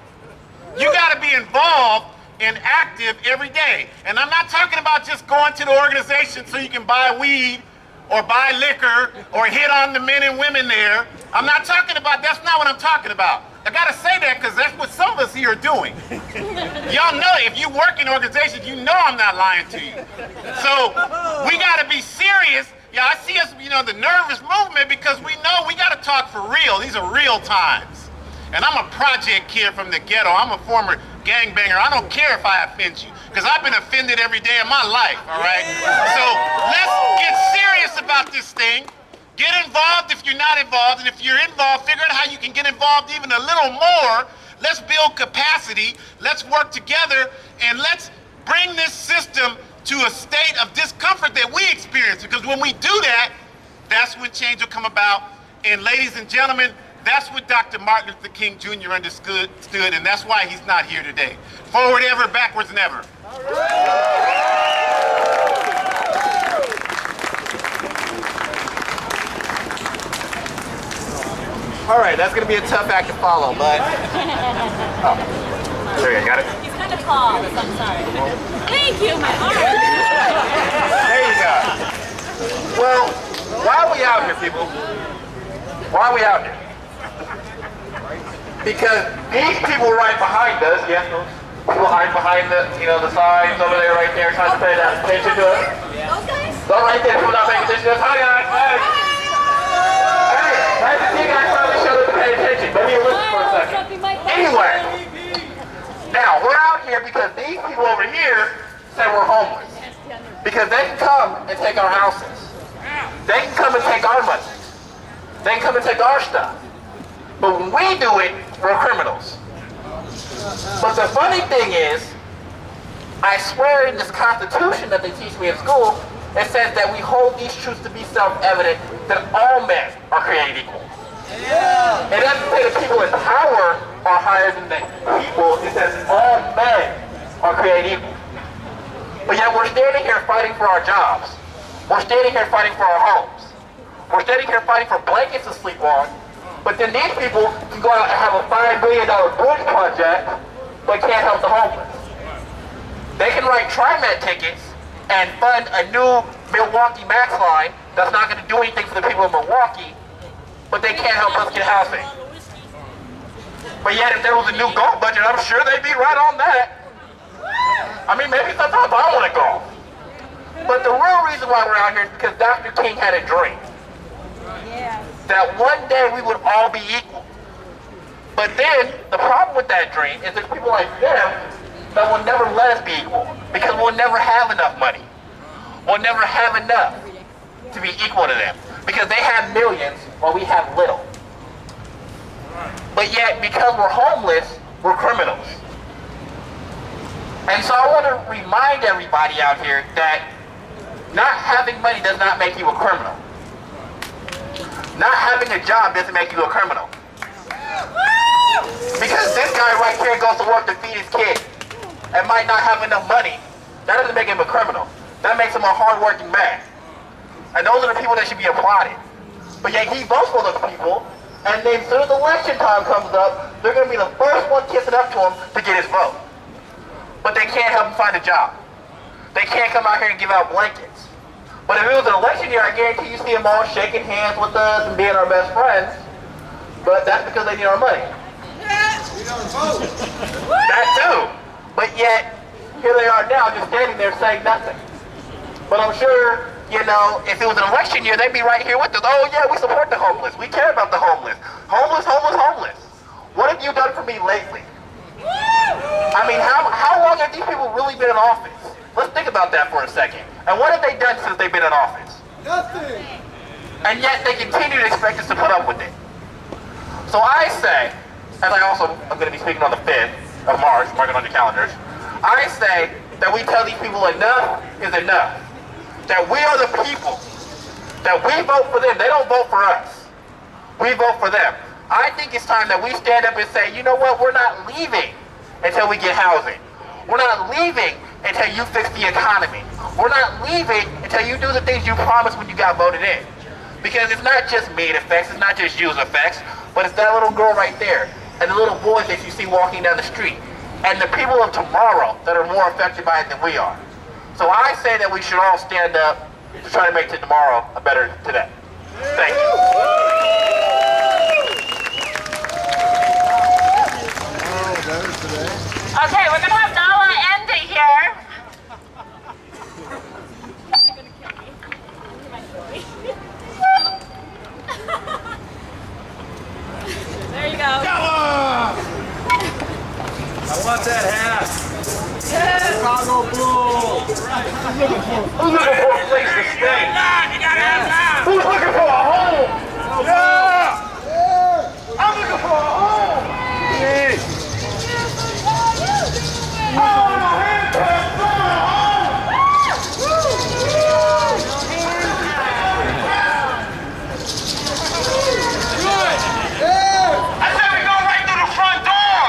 You gotta be involved and active every day. And I'm not talking about just going to the organization so you can buy weed or buy liquor or hit on the men and women there. I'm not talking about, that's not what I'm talking about. I gotta say that because that's what some of us here are doing. Y'all know, if you work in organizations, you know I'm not lying to you. So we gotta be serious. Yeah, I see us, the nervous movement because we know we gotta talk for real. These are real times. And I'm a project kid from the ghetto. I'm a former gangbanger. I don't care if I offend you, because I've been offended every day of my life, all right? So let's get serious about this thing. Get involved if you're not involved, and if you're involved, figure out how you can get involved even a little more. Let's build capacity, let's work together, and let's bring this system to a state of discomfort that we experience, because when we do that, that's when change will come about. And ladies and gentlemen, that's what Dr. Martin Luther King Jr. understood, and that's why he's not here today. Forward ever, backwards never. All right, that's going to be a tough act to follow, but... Oh, there you got it. He's kind of tall, so I'm sorry. Thank you, my arm. There you go. Well, why are we out here, people? Why are we out here? Because these people right behind us, yes, those people hiding behind the, the signs over there, right there, trying to pay that attention to us. Those guys? Those right there, people not paying attention to us. Hi, guys. Hey. Hey, nice to see you guys finally showed up to pay attention. Let me listen for a second. Anyway, now we're out here because these people over here say we're homeless. Because they can come and take our houses. They can come and take our money. They can come and take our stuff. But when we do it, we're criminals. But the funny thing is, I swear in this Constitution that they teach me in school, it says that we hold these truths to be self-evident, that all men are created equal. It doesn't say that people in power are higher than the people, it says all men are created equal. But yet we're standing here fighting for our jobs. We're standing here fighting for our homes. We're standing here fighting for blankets to sleep on. But then these people can go out and have a $5 billion bridge project, but can't help the homeless. They can write TriMet tickets and fund a new Milwaukee Max line that's not going to do anything for the people in Milwaukee, but they can't help us get housing. But yet if there was a new golf budget, I'm sure they'd be right on that. I mean, maybe sometimes I want to golf. But the real reason why we're out here is because Dr. King had a dream. That one day we would all be equal. But then, the problem with that dream is there's people like them that will never let us be equal. Because we'll never have enough money. We'll never have enough to be equal to them. Because they have millions while we have little. But yet, because we're homeless, we're criminals. And so I want to remind everybody out here that not having money does not make you a criminal. Not having a job doesn't make you a criminal. Because this guy right here goes to work to feed his kid and might not have enough money. That doesn't make him a criminal. That makes him a hard-working man. And those are the people that should be applauded. But yet he votes for those people, and then as soon as election time comes up, they're going to be the first one kissing up to him to get his vote. But they can't help him find a job. They can't come out here and give out blankets. But if it was an election year, I guarantee you see them all shaking hands with us and being our best friends. But that's because they need our money. That too. But yet, here they are now just standing there saying nothing. But I'm sure, if it was an election year, they'd be right here with us. Oh yeah, we support the homeless. We care about the homeless. Homeless, homeless, homeless. What have you done for me lately? I mean, how long have these people really been in office? Let's think about that for a second. And what have they done since they've been in office? Nothing. and yet they continue to expect us to put up with it. So I say, as I also am going to be speaking on the 5th of March, mark it on your calendars, I say that we tell these people enough is enough. That we are the people. That we vote for them. They don't vote for us. We vote for them. I think it's time that we stand up and say, you know what, we're not leaving until we get housing. We're not leaving until you fix the economy. We're not leaving until you do the things you promised when you got voted in. Because it's not just me it affects, it's not just you it affects, but it's that little girl right there, and the little boys that you see walking down the street, and the people of tomorrow that are more affected by it than we are. So I say that we should all stand up to try to make tomorrow a better today. Thank you. Okay, we're gonna have Nala end it here. There you go. I want that hat. Chicago Bulls. Who's looking for a place to stay? Who's looking for a home? Yeah! I'm looking for a home! I want a handcuff for a home! Good! I said we go right through the front door!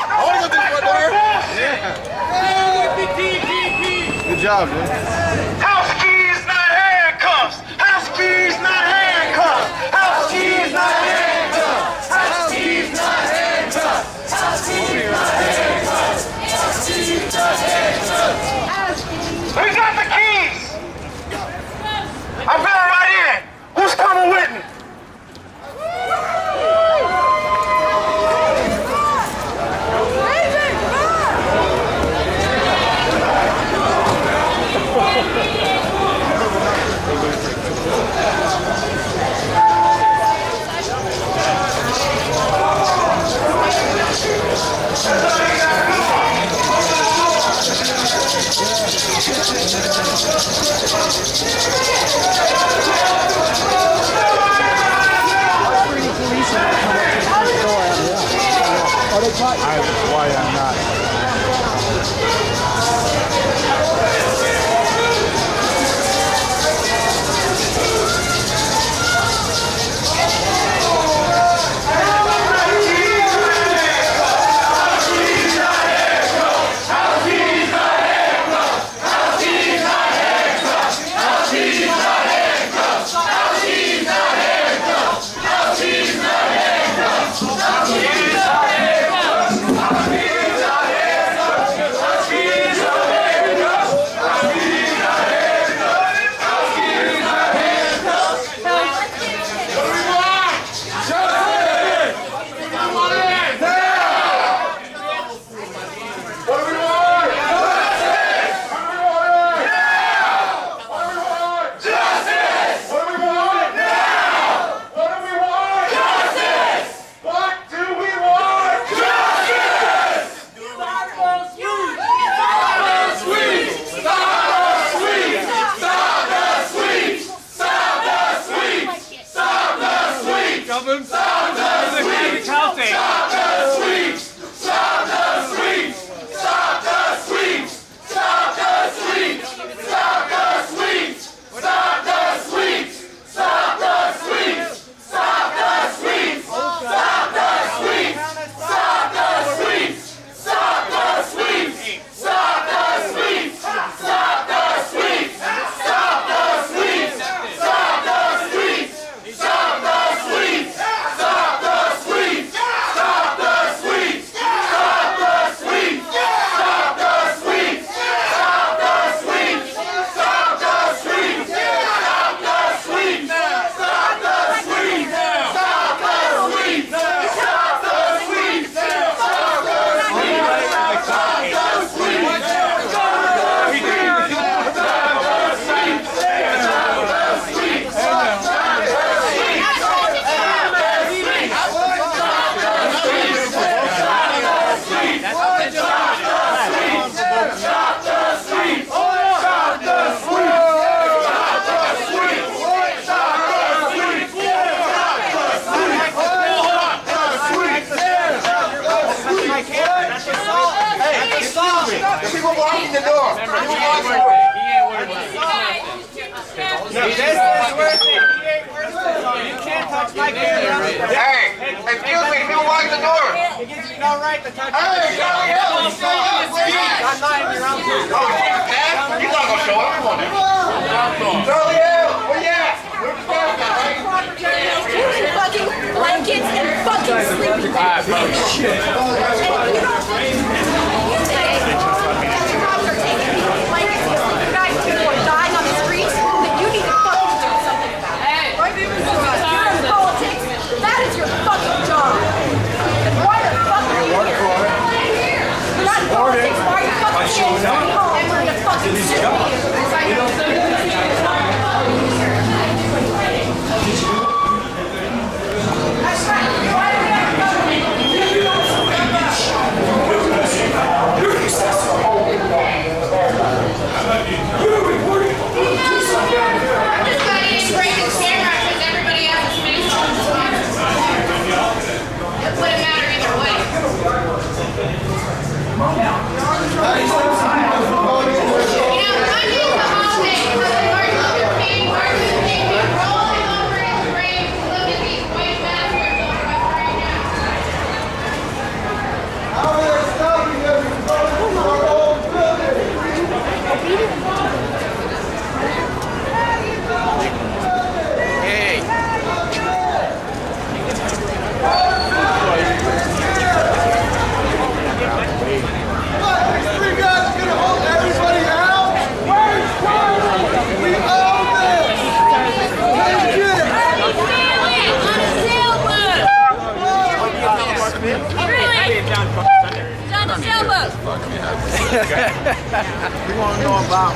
I want to go through the front door! Good job, man. House keys, not handcuffs! House keys, not handcuffs! House keys, not handcuffs! House keys, not handcuffs! House keys, not handcuffs! House keys, not handcuffs! We got the keys! I'm going right in! Who's coming with me? That's why I'm not. Hey, excuse me, people walking the door. It gives you no right to touch me. Hey, Charlie Hill, you show up, please. I'm not in your own place. Oh, Dad, you're not gonna show everyone there. Charlie Hill, where you at? We're the staff now, right? Fucking blankets and fucking sleeping bags. Dying on the streets that you need to fucking do something about. You're in politics. That is your fucking job. Why the fuck are you here? You're not in politics. Why are you fucking here? Stay home and learn to fucking sit We want to know about,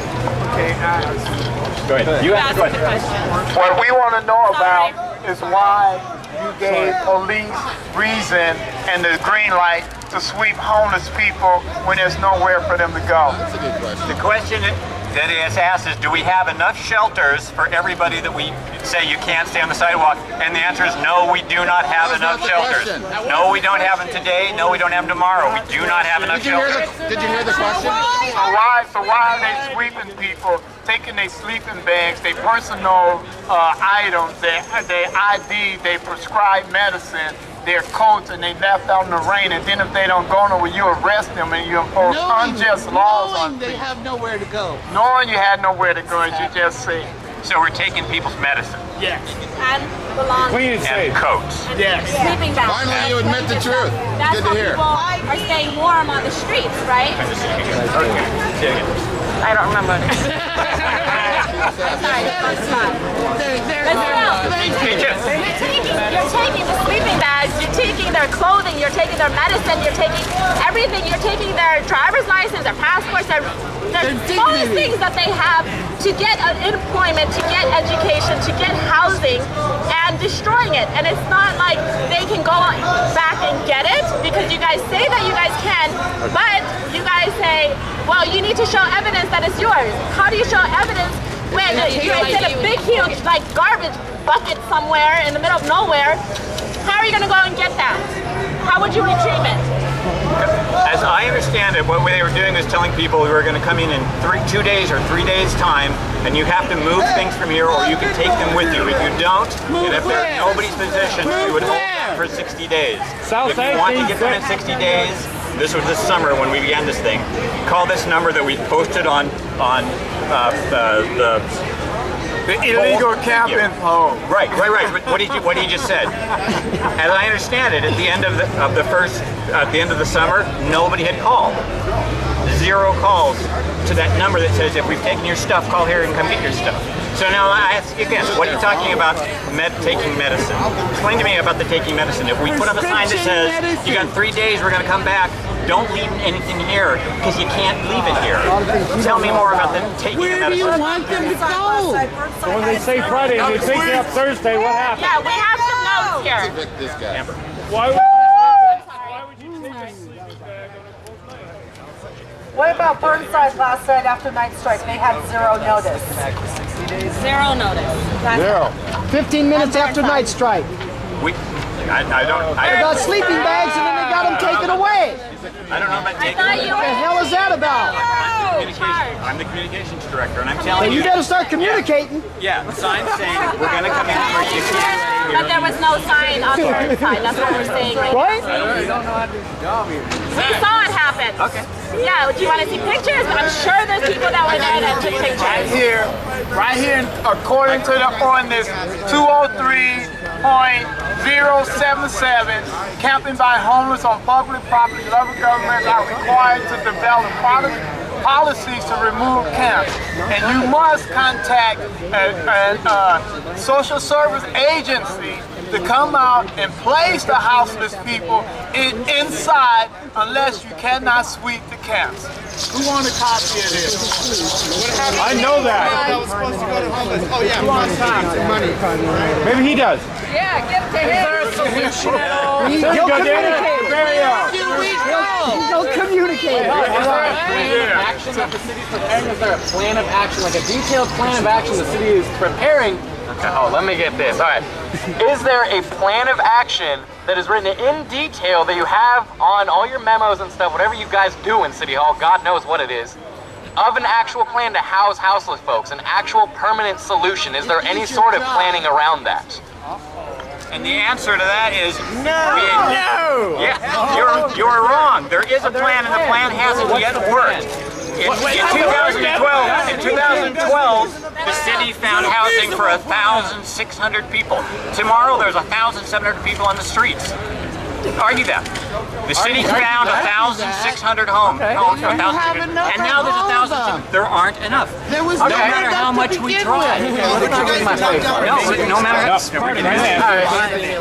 Go ahead. You ask the question. What we want to know about is why you gave police reason and the green light to sweep homeless people when there's nowhere for them to go. That's a good question. The question that is asked is, do we have enough shelters for everybody that we say you can't stay on the sidewalk? And the answer is no, we do not have enough shelters. No, we don't have them today. No, we don't have them tomorrow. We do not have enough shelters. Did you hear the question? So why are they sweeping people, taking their sleeping bags, their personal items, their ID, their prescribed medicine, their coats, and they left out in the rain, and then if they don't go nowhere, you arrest them and you impose unjust laws on them. They have nowhere to go. Knowing you had nowhere to go, as you just said. So we're taking people's medicine. yes. And belongings. Clean and safe. And coats. Yes. Sleeping bags. Finally, you admit the truth. That's Good to how hear. people are staying warm on the streets, right? I don't remember. Sorry, the first time. You're taking the sleeping bags, you're taking their clothing, you're taking their medicine, you're taking everything, you're taking their driver's license, their passports, their all the things that they have to get employment, to get education, to get housing, and destroying it. And it's not like they can go back and get it, because you guys say that you guys can, but you guys say, well, you need to show evidence that it's yours. How do you show evidence when you guys get a big, huge, like, garbage bucket somewhere in the middle of nowhere? How are you going to go and get that? How would you retrieve it? As I understand it, what they were doing was telling people who are going to come in 2 days or 3 days time, and you have to move things from here, or you can take them with you. If you don't, and if they're in nobody's possession, you would hold them for 60 days. If you want to get them in 60 days, this was this summer when we began this thing, call this number that we posted on The illegal camping pole. Right. What he just said. As I understand it, at the end of the summer, nobody had called. 0 calls to that number that says, if we've taken your stuff, call here and come get your stuff. So now I ask you again, what are you talking about taking medicine? Explain to me about the taking medicine. If we put up a sign that says, you got 3 days, we're going to come back, don't leave anything here, because you can't leave it here. Tell me more about the taking the medicine. Where do you want them to go? So when they say Friday and they pick you up Thursday, what happens? Yeah, we have some notes here. Evict this guy. Amber. Why would you take a sleeping bag on a cold night? What about Burnside last night after night strike? They had 0 notice. 0 notice. 15 minutes after night strike. I They got sleeping bags and then they got them taken away. I don't know about taking What the hell is that about? I'm the communications director, and I'm Well, telling you you. better start communicating. Yeah, the sign's saying we're going to come in here. You can't stay here. that there was no sign on Burnside. That's what we're saying right now. You don't know how to do the job here. We saw it happen. Okay. Yeah, do you want to see pictures? I'm sure there's people that were there that took pictures. Right here, according to the ordinance 203.077, camping by homeless on public property, local governments are required to develop policies to remove camps. And you must contact a social service agency to come out and place the houseless people inside unless you cannot sweep the camps. Who want a copy of this? I know that. I was supposed to go to homeless. Oh yeah, money. Maybe he does. Yeah, get to him. Is there a solution at all? He'll communicate. He'll communicate. Is there a plan of action that the city's preparing? Is there a plan of action, like a detailed plan of action the city is preparing? Okay, let me get this. All right. Is there a plan of action that is written in detail that you have on all your memos and stuff, whatever you guys do in City Hall, God knows what it is, of an actual plan to house houseless folks, an actual permanent solution? Is there any sort of planning around that? And the answer to that is no. Yeah, you're wrong. There is a plan, and the plan hasn't yet worked. In 2012, the city found housing for 1,600 people. Tomorrow, there's 1,700 people on the streets. Argue that. The city found 1,600 homes for 1,600, and now there's 1,000. There aren't enough. There was no matter how much we try. No matter how.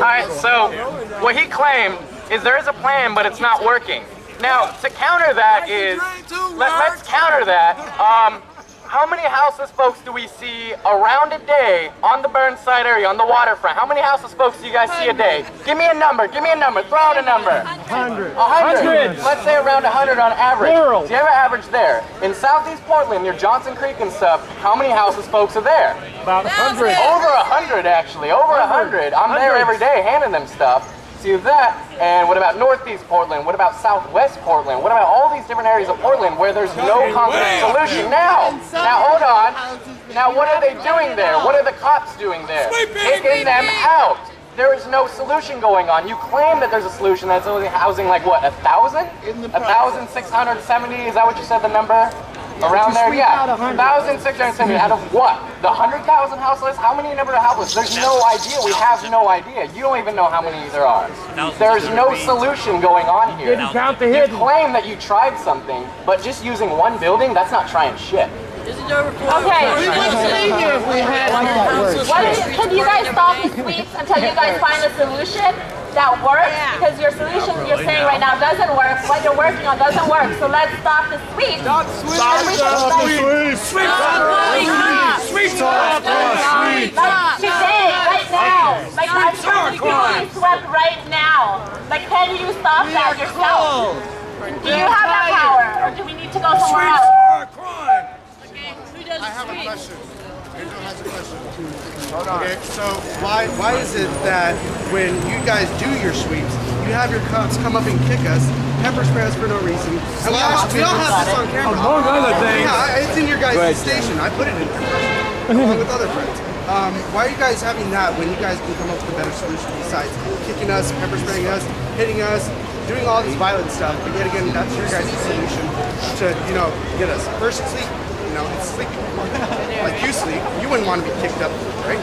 All right. So what he claimed is there is a plan, but it's not working. Now, to counter that is, let's counter that. How many houseless folks do we see around a day on the Burnside area, on the waterfront? How many houseless folks do you guys see a day? Give me a number. Throw out a number. 100. 100. Let's say around 100 on average. Plural. Do you have an average there? In Southeast Portland, near Johnson Creek and stuff, how many houseless folks are there? About 100. Over 100, actually. Over 100. I'm there every day handing them stuff. See that, and what about Northeast Portland? What about Southwest Portland? What about all these different areas of Portland where there's no concrete solution? Now hold on. Now what are they doing there? What are the cops doing there? Taking them out. There is no solution going on. You claim that there's a solution that's only housing like what, 1,000? 1,670, is that what you said the number? Around there, yeah. 1,670 out of what? The 100,000 houseless? How many number of houseless? There's no idea. We have no idea. You don't even know how many there are. There's no solution going on here. Didn't count the hidden. You claim that you tried something, but just using one building, that's not trying shit. Okay. We wouldn't be here if we had Can you guys stop the sweeps until you guys find a solution that works? Because your solution you're saying right now doesn't work. What you're working on doesn't work. So let's stop the sweeps. Stop the sweeps. Today, right now. Like I'm trying to be swept right now. Like, can you stop that yourself? Do you have that power, or do we need to go somewhere else? I have a question. Andrew has a question. Okay, so why is it that when you guys do your sweeps, you have your cops come up and kick us, pepper spray us for no reason, and we all have this on camera. Among other things. Yeah, it's in your guys' station. I put it in there, along with other friends. Why are you guys having that when you guys can come up with a better solution besides kicking us, pepper spraying us, hitting us, doing all this violent stuff, but yet again, that's your guys' solution to, get us. First sleep. It's sleeping. Like you sleep, you wouldn't want to be kicked up, right?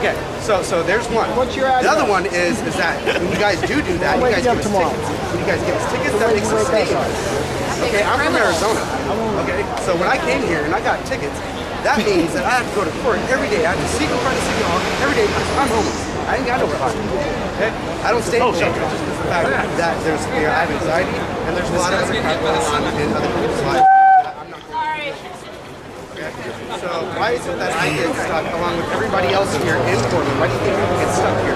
Okay, so there's one. What's your The other one is that when you guys do that, you guys give us tickets. When you guys give us tickets, that makes us stay. Okay, I'm from Arizona. Okay, so when I came here and I got tickets, that means that I have to go to court every day. I have to sleep in front of City Hall every day because I'm homeless. I ain't got nowhere to go. Okay, I don't stay in shelter just because of the fact that I have anxiety and there's a lot of other crap going on in other people's lives. So why is it that I get stuck along with everybody else here in Portland? Why do you think people get stuck here?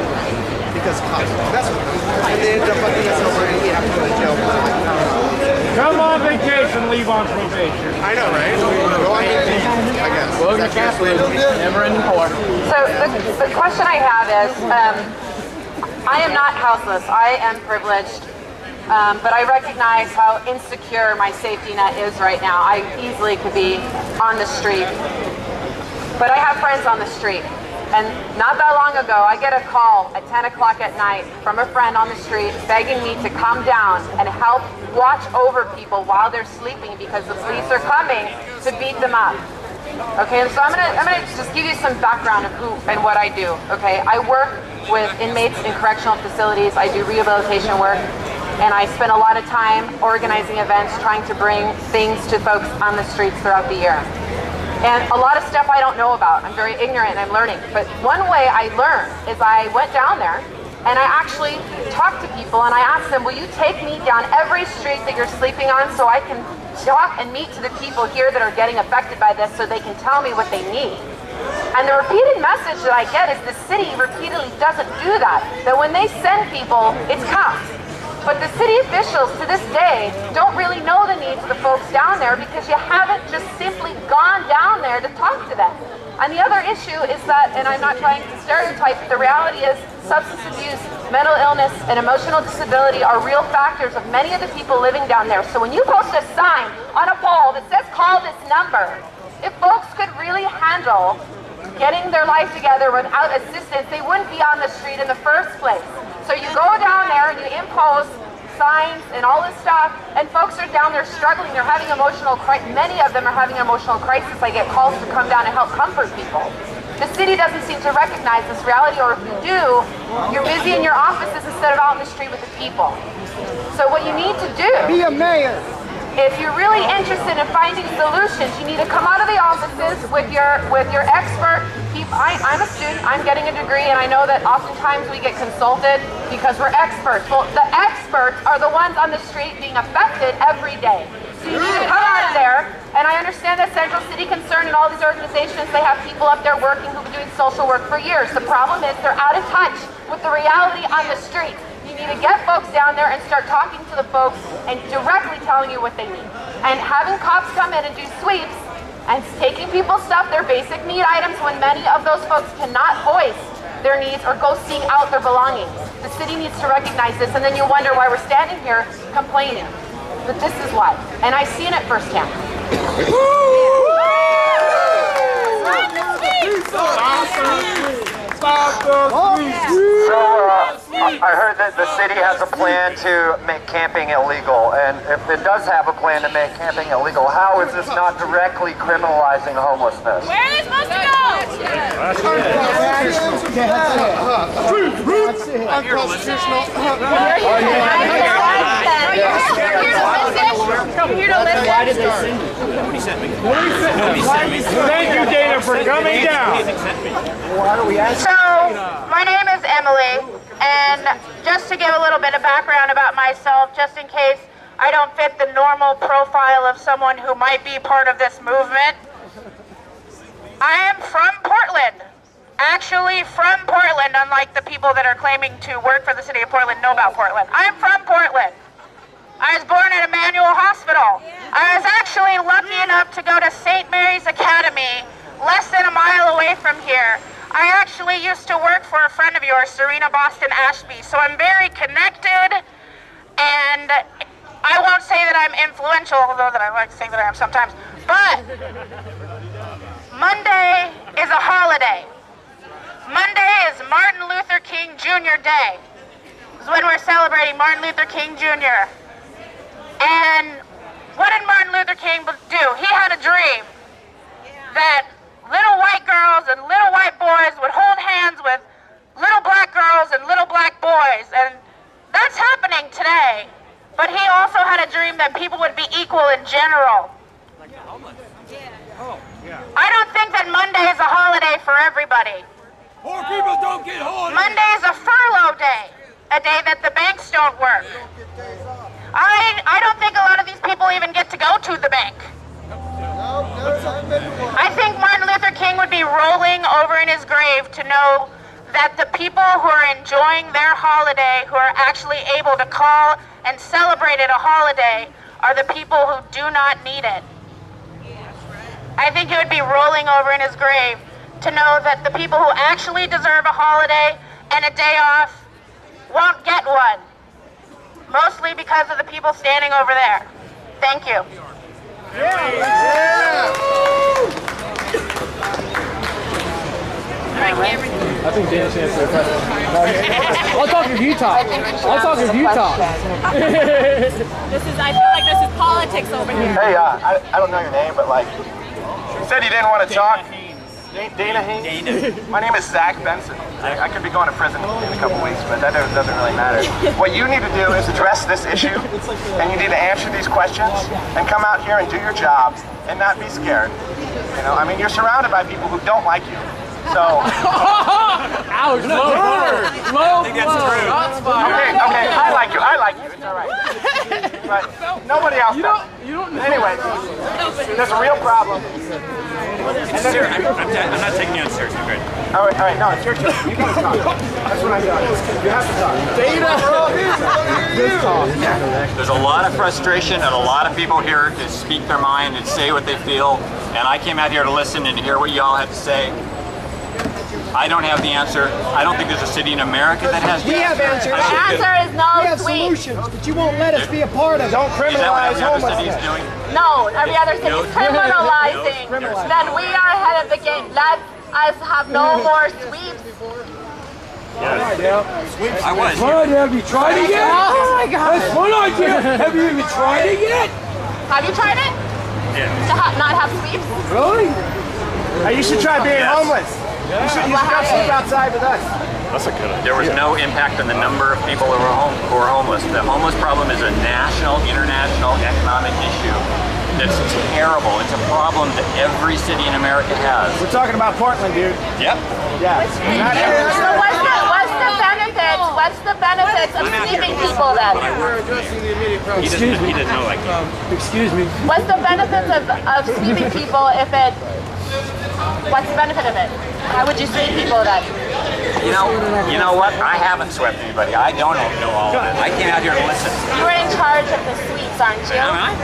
Because cops mess with them. And they end up fucking us over and we have to go to jail. Come on vacation, leave on probation. I know, right? Go on vacation, I guess. Well, you can't leave. Never ending war. So the question I have is, I am not houseless. I am privileged. But I recognize how insecure my safety net is right now. I easily could be on the street. But I have friends on the street. And not that long ago, I get a call at 10 o'clock at night from a friend on the street begging me to come down and help watch over people while they're sleeping because the police are coming to beat them up. Okay, and so I'm gonna just give you some background of who and what I do. Okay, I work with inmates in correctional facilities. I do rehabilitation work, and I spend a lot of time organizing events, trying to bring things to folks on the streets throughout the year. And a lot of stuff I don't know about. I'm very ignorant and I'm learning. But one way I learned is I went down there and I actually talked to people and I asked them, will you take me down every street that you're sleeping on so I can talk and meet to the people here that are getting affected by this so they can tell me what they need? And the repeated message that I get is the city repeatedly doesn't do that. That when they send people, it's cops. But the city officials to this day don't really know the needs of the folks down there because you haven't just simply gone down there to talk to them. And the other issue is that, and I'm not trying to stereotype, but the reality is substance abuse, mental illness, and emotional disability are real factors of many of the people living down there. So when you post a sign on a pole that says call this number, if folks could really handle getting their life together without assistance, they wouldn't be on the street in the first place. So you go down there and you impose signs and all this stuff, and folks are down there struggling. They're having many of them are having emotional crisis. I get calls to come down and help comfort people. The city doesn't seem to recognize this reality, or if you do, you're busy in your offices instead of out in the street with the people. So what you need to do, be a mayor. If you're really interested in finding solutions, you need to come out of the offices with your expert people. I'm a student, I'm getting a degree, and I know that oftentimes we get consulted because we're experts. Well, the experts are the ones on the street being affected every day. So you need to come out of there, and I understand that Central City Concern and all these organizations, they have people up there working who've been doing social work for years. The problem is they're out of touch with the reality on the street. You need to get folks down there and start talking to the folks and directly telling you what they need. And having cops come in and do sweeps and taking people's stuff, their basic need items, when many of those folks cannot voice their needs or go seek out their belongings. The city needs to recognize this, and then you wonder why we're standing here complaining. But this is why. And I've seen it firsthand. I heard that the city has a plan to make camping illegal, and if it does have a plan to make camping illegal, how is this not directly criminalizing homelessness? Where are they supposed to go? Unconstitutional. Come here to listen. Why did they send you? Nobody sent me. Thank you, Dana, for coming down. So, my name is Emily, and just to give a little bit of background about myself, just in case I don't fit the normal profile of someone who might be part of this movement, I am from Portland. Actually from Portland, unlike the people that are claiming to work for the city of Portland know about Portland. I'm from Portland. I was born at Emmanuel Hospital. I was actually lucky enough to go to St. Mary's Academy, less than a mile away from here. I actually used to work for a friend of yours, Serena Boston Ashby, so I'm very connected, and I won't say that I'm influential, although that I like to say that I am sometimes, but Monday is a holiday. Monday is Martin Luther King Jr. Day. This is when we're celebrating Martin Luther King Jr. And what did Martin Luther King do? He had a dream that little white girls and little white boys would hold hands with little black girls and little black boys, and that's happening today. But he also had a dream that people would be equal in general. I don't think that Monday is a holiday for everybody. Poor people don't get holidays. Monday is a furlough day, a day that the banks don't work. I don't think a lot of these people even get to go to the bank. I think Martin Luther King would be rolling over in his grave to know that the people who are enjoying their holiday, who are actually able to call and celebrate it a holiday, are the people who do not need it. I think he would be rolling over in his grave to know that the people who actually deserve a holiday and a day off won't get one. Mostly because of the people standing over there. Thank you. I think Dan should answer the question. I'll talk if you talk. I'll talk if you talk. I feel like this is politics over here. Hey, I don't know your name, but like, you said you didn't want to talk. Dana Haynes? My name is Zach Benson. I could be going to prison in a couple weeks, but that doesn't really matter. What you need to do is address this issue, and you need to answer these questions, and come out here and do your job, and not be scared. You know, I mean, you're surrounded by people who don't like you. So. Ouch! Low blow. Low blow. Okay. I like you. It's all right. But nobody else does. You don't know. Anyway, there's a real problem. Sir, I'm not taking you on seriously, great. All right. No, it's your turn. You gotta talk. That's what I do. You have to talk. There's a lot of frustration and a lot of people here to speak their mind and say what they feel. And I came out here to listen and hear what y'all have to say. I don't have the answer. I don't think there's a city in America that has the answer. We have answers. The answer is no We have sweep. solutions, but you won't let us be a part of it. Don't criminalize homelessness. No, every other city is criminalizing. Then we are ahead of the game. Let us have no more sweeps. I was. Fun, have you tried it yet? Oh my God. That's one idea. Have you even tried it yet? Have you tried it? Yeah. To not have sweeps? Really? You should try being homeless. You should come sleep outside with us. That's a good idea. There was no impact on the number of people who are homeless. The homeless problem is a national, international economic issue. It's terrible. It's a problem that every city in America has. We're talking about Portland, dude. Yep. Yeah. So what's the benefits? What's the benefits of sweeping people then? We're addressing the immediate problem. He doesn't know like that. Excuse me. What's the benefits of sweeping people if it? What's the benefit of it? How would you sweep people then? You know what? I haven't swept anybody. I don't know all of it. I came out here to listen. You were in charge of the sweeps, aren't you? Am I?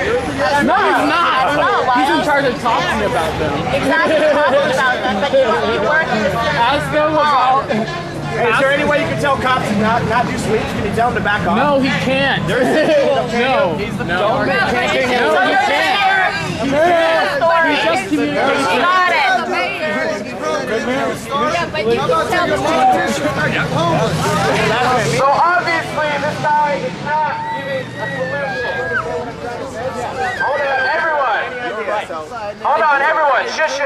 No, he's not. I don't know. Why He's in else? charge of talking about them. Exactly, talking about them, but you work in the city. Ask them about. Hey, is there any way you can tell cops to not do sweeps? Can you tell them to back off? No, he can't. No. He's the no. He can't. He's just communicating. Got it. Yeah, but you can tell the So obviously this guy is not giving a solution. Hold on, everyone. Shush.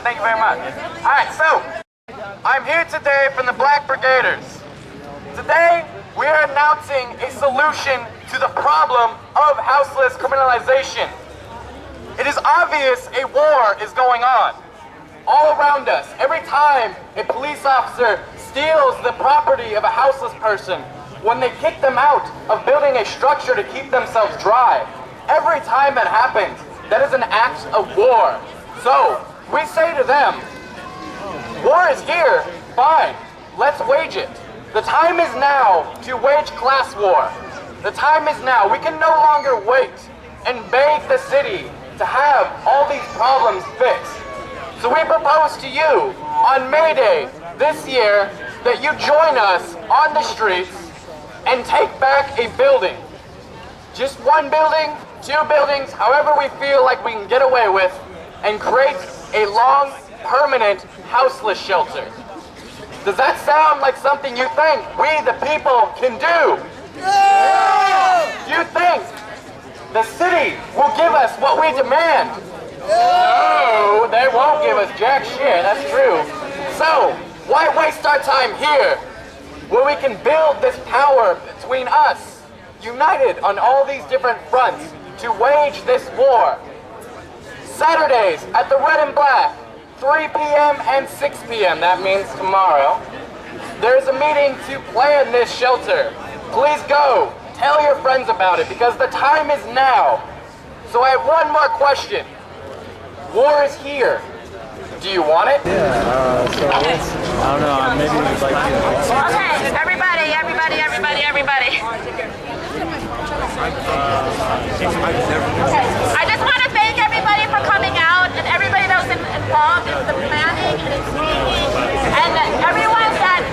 Thank you very much. All right, so I'm here today from the Black Brigaders. Today we are announcing a solution to the problem of houseless criminalization. It is obvious a war is going on all around us. Every time a police officer steals the property of a houseless person, when they kick them out of building a structure to keep themselves dry, every time that happens, that is an act of war. So we say to them, war is here, fine, let's wage it. The time is now to wage class war. The time is now. We can no longer wait and beg the city to have all these problems fixed. So we propose to you on May Day this year that you join us on the streets and take back a building. Just one building, two buildings, however we feel like we can get away with, and create a long, permanent, houseless shelter. Does that sound like something you think we, the people, can do? Yeah! Do you think the city will give us what we demand? No, they won't give us jack shit, that's true. So, why waste our time here, where we can build this power between us, united on all these different fronts, to wage this war? Saturdays at the Red and Black, 3 p.m. and 6 p.m., that means tomorrow, there's a meeting to plan this shelter. Please go, tell your friends about it, because the time is now. So I have one more question. War is here. Do you want it? Yeah, so I don't know, maybe we'd like to. Okay, everybody. I just want to thank everybody for coming out and everybody that was involved in the planning and in speaking and everyone that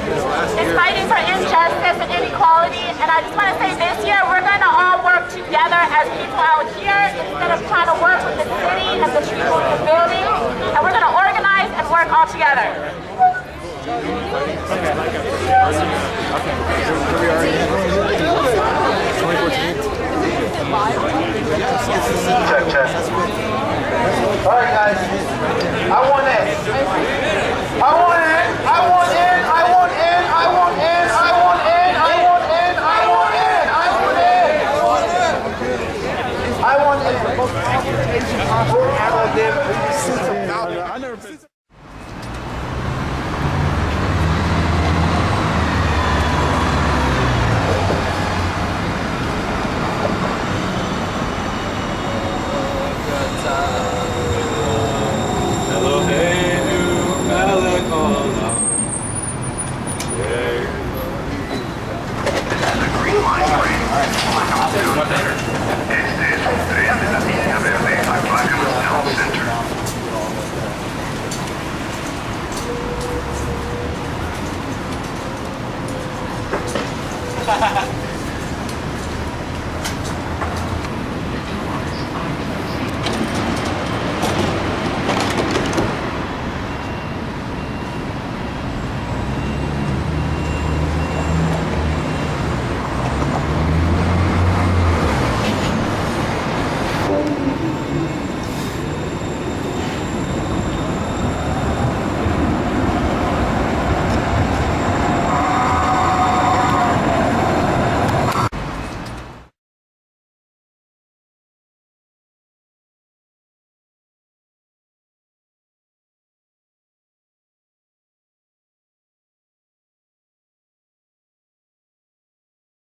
is fighting for injustice and inequality. And I just want to say this year we're going to all work together as people out here instead of trying to work with the city and the people in the building. And we're going to organize and work work all together. Check, check. All right, guys. I want in. I want in. I want in. I want in. I want in. I want in. I want in. I want in. I want in. I want in.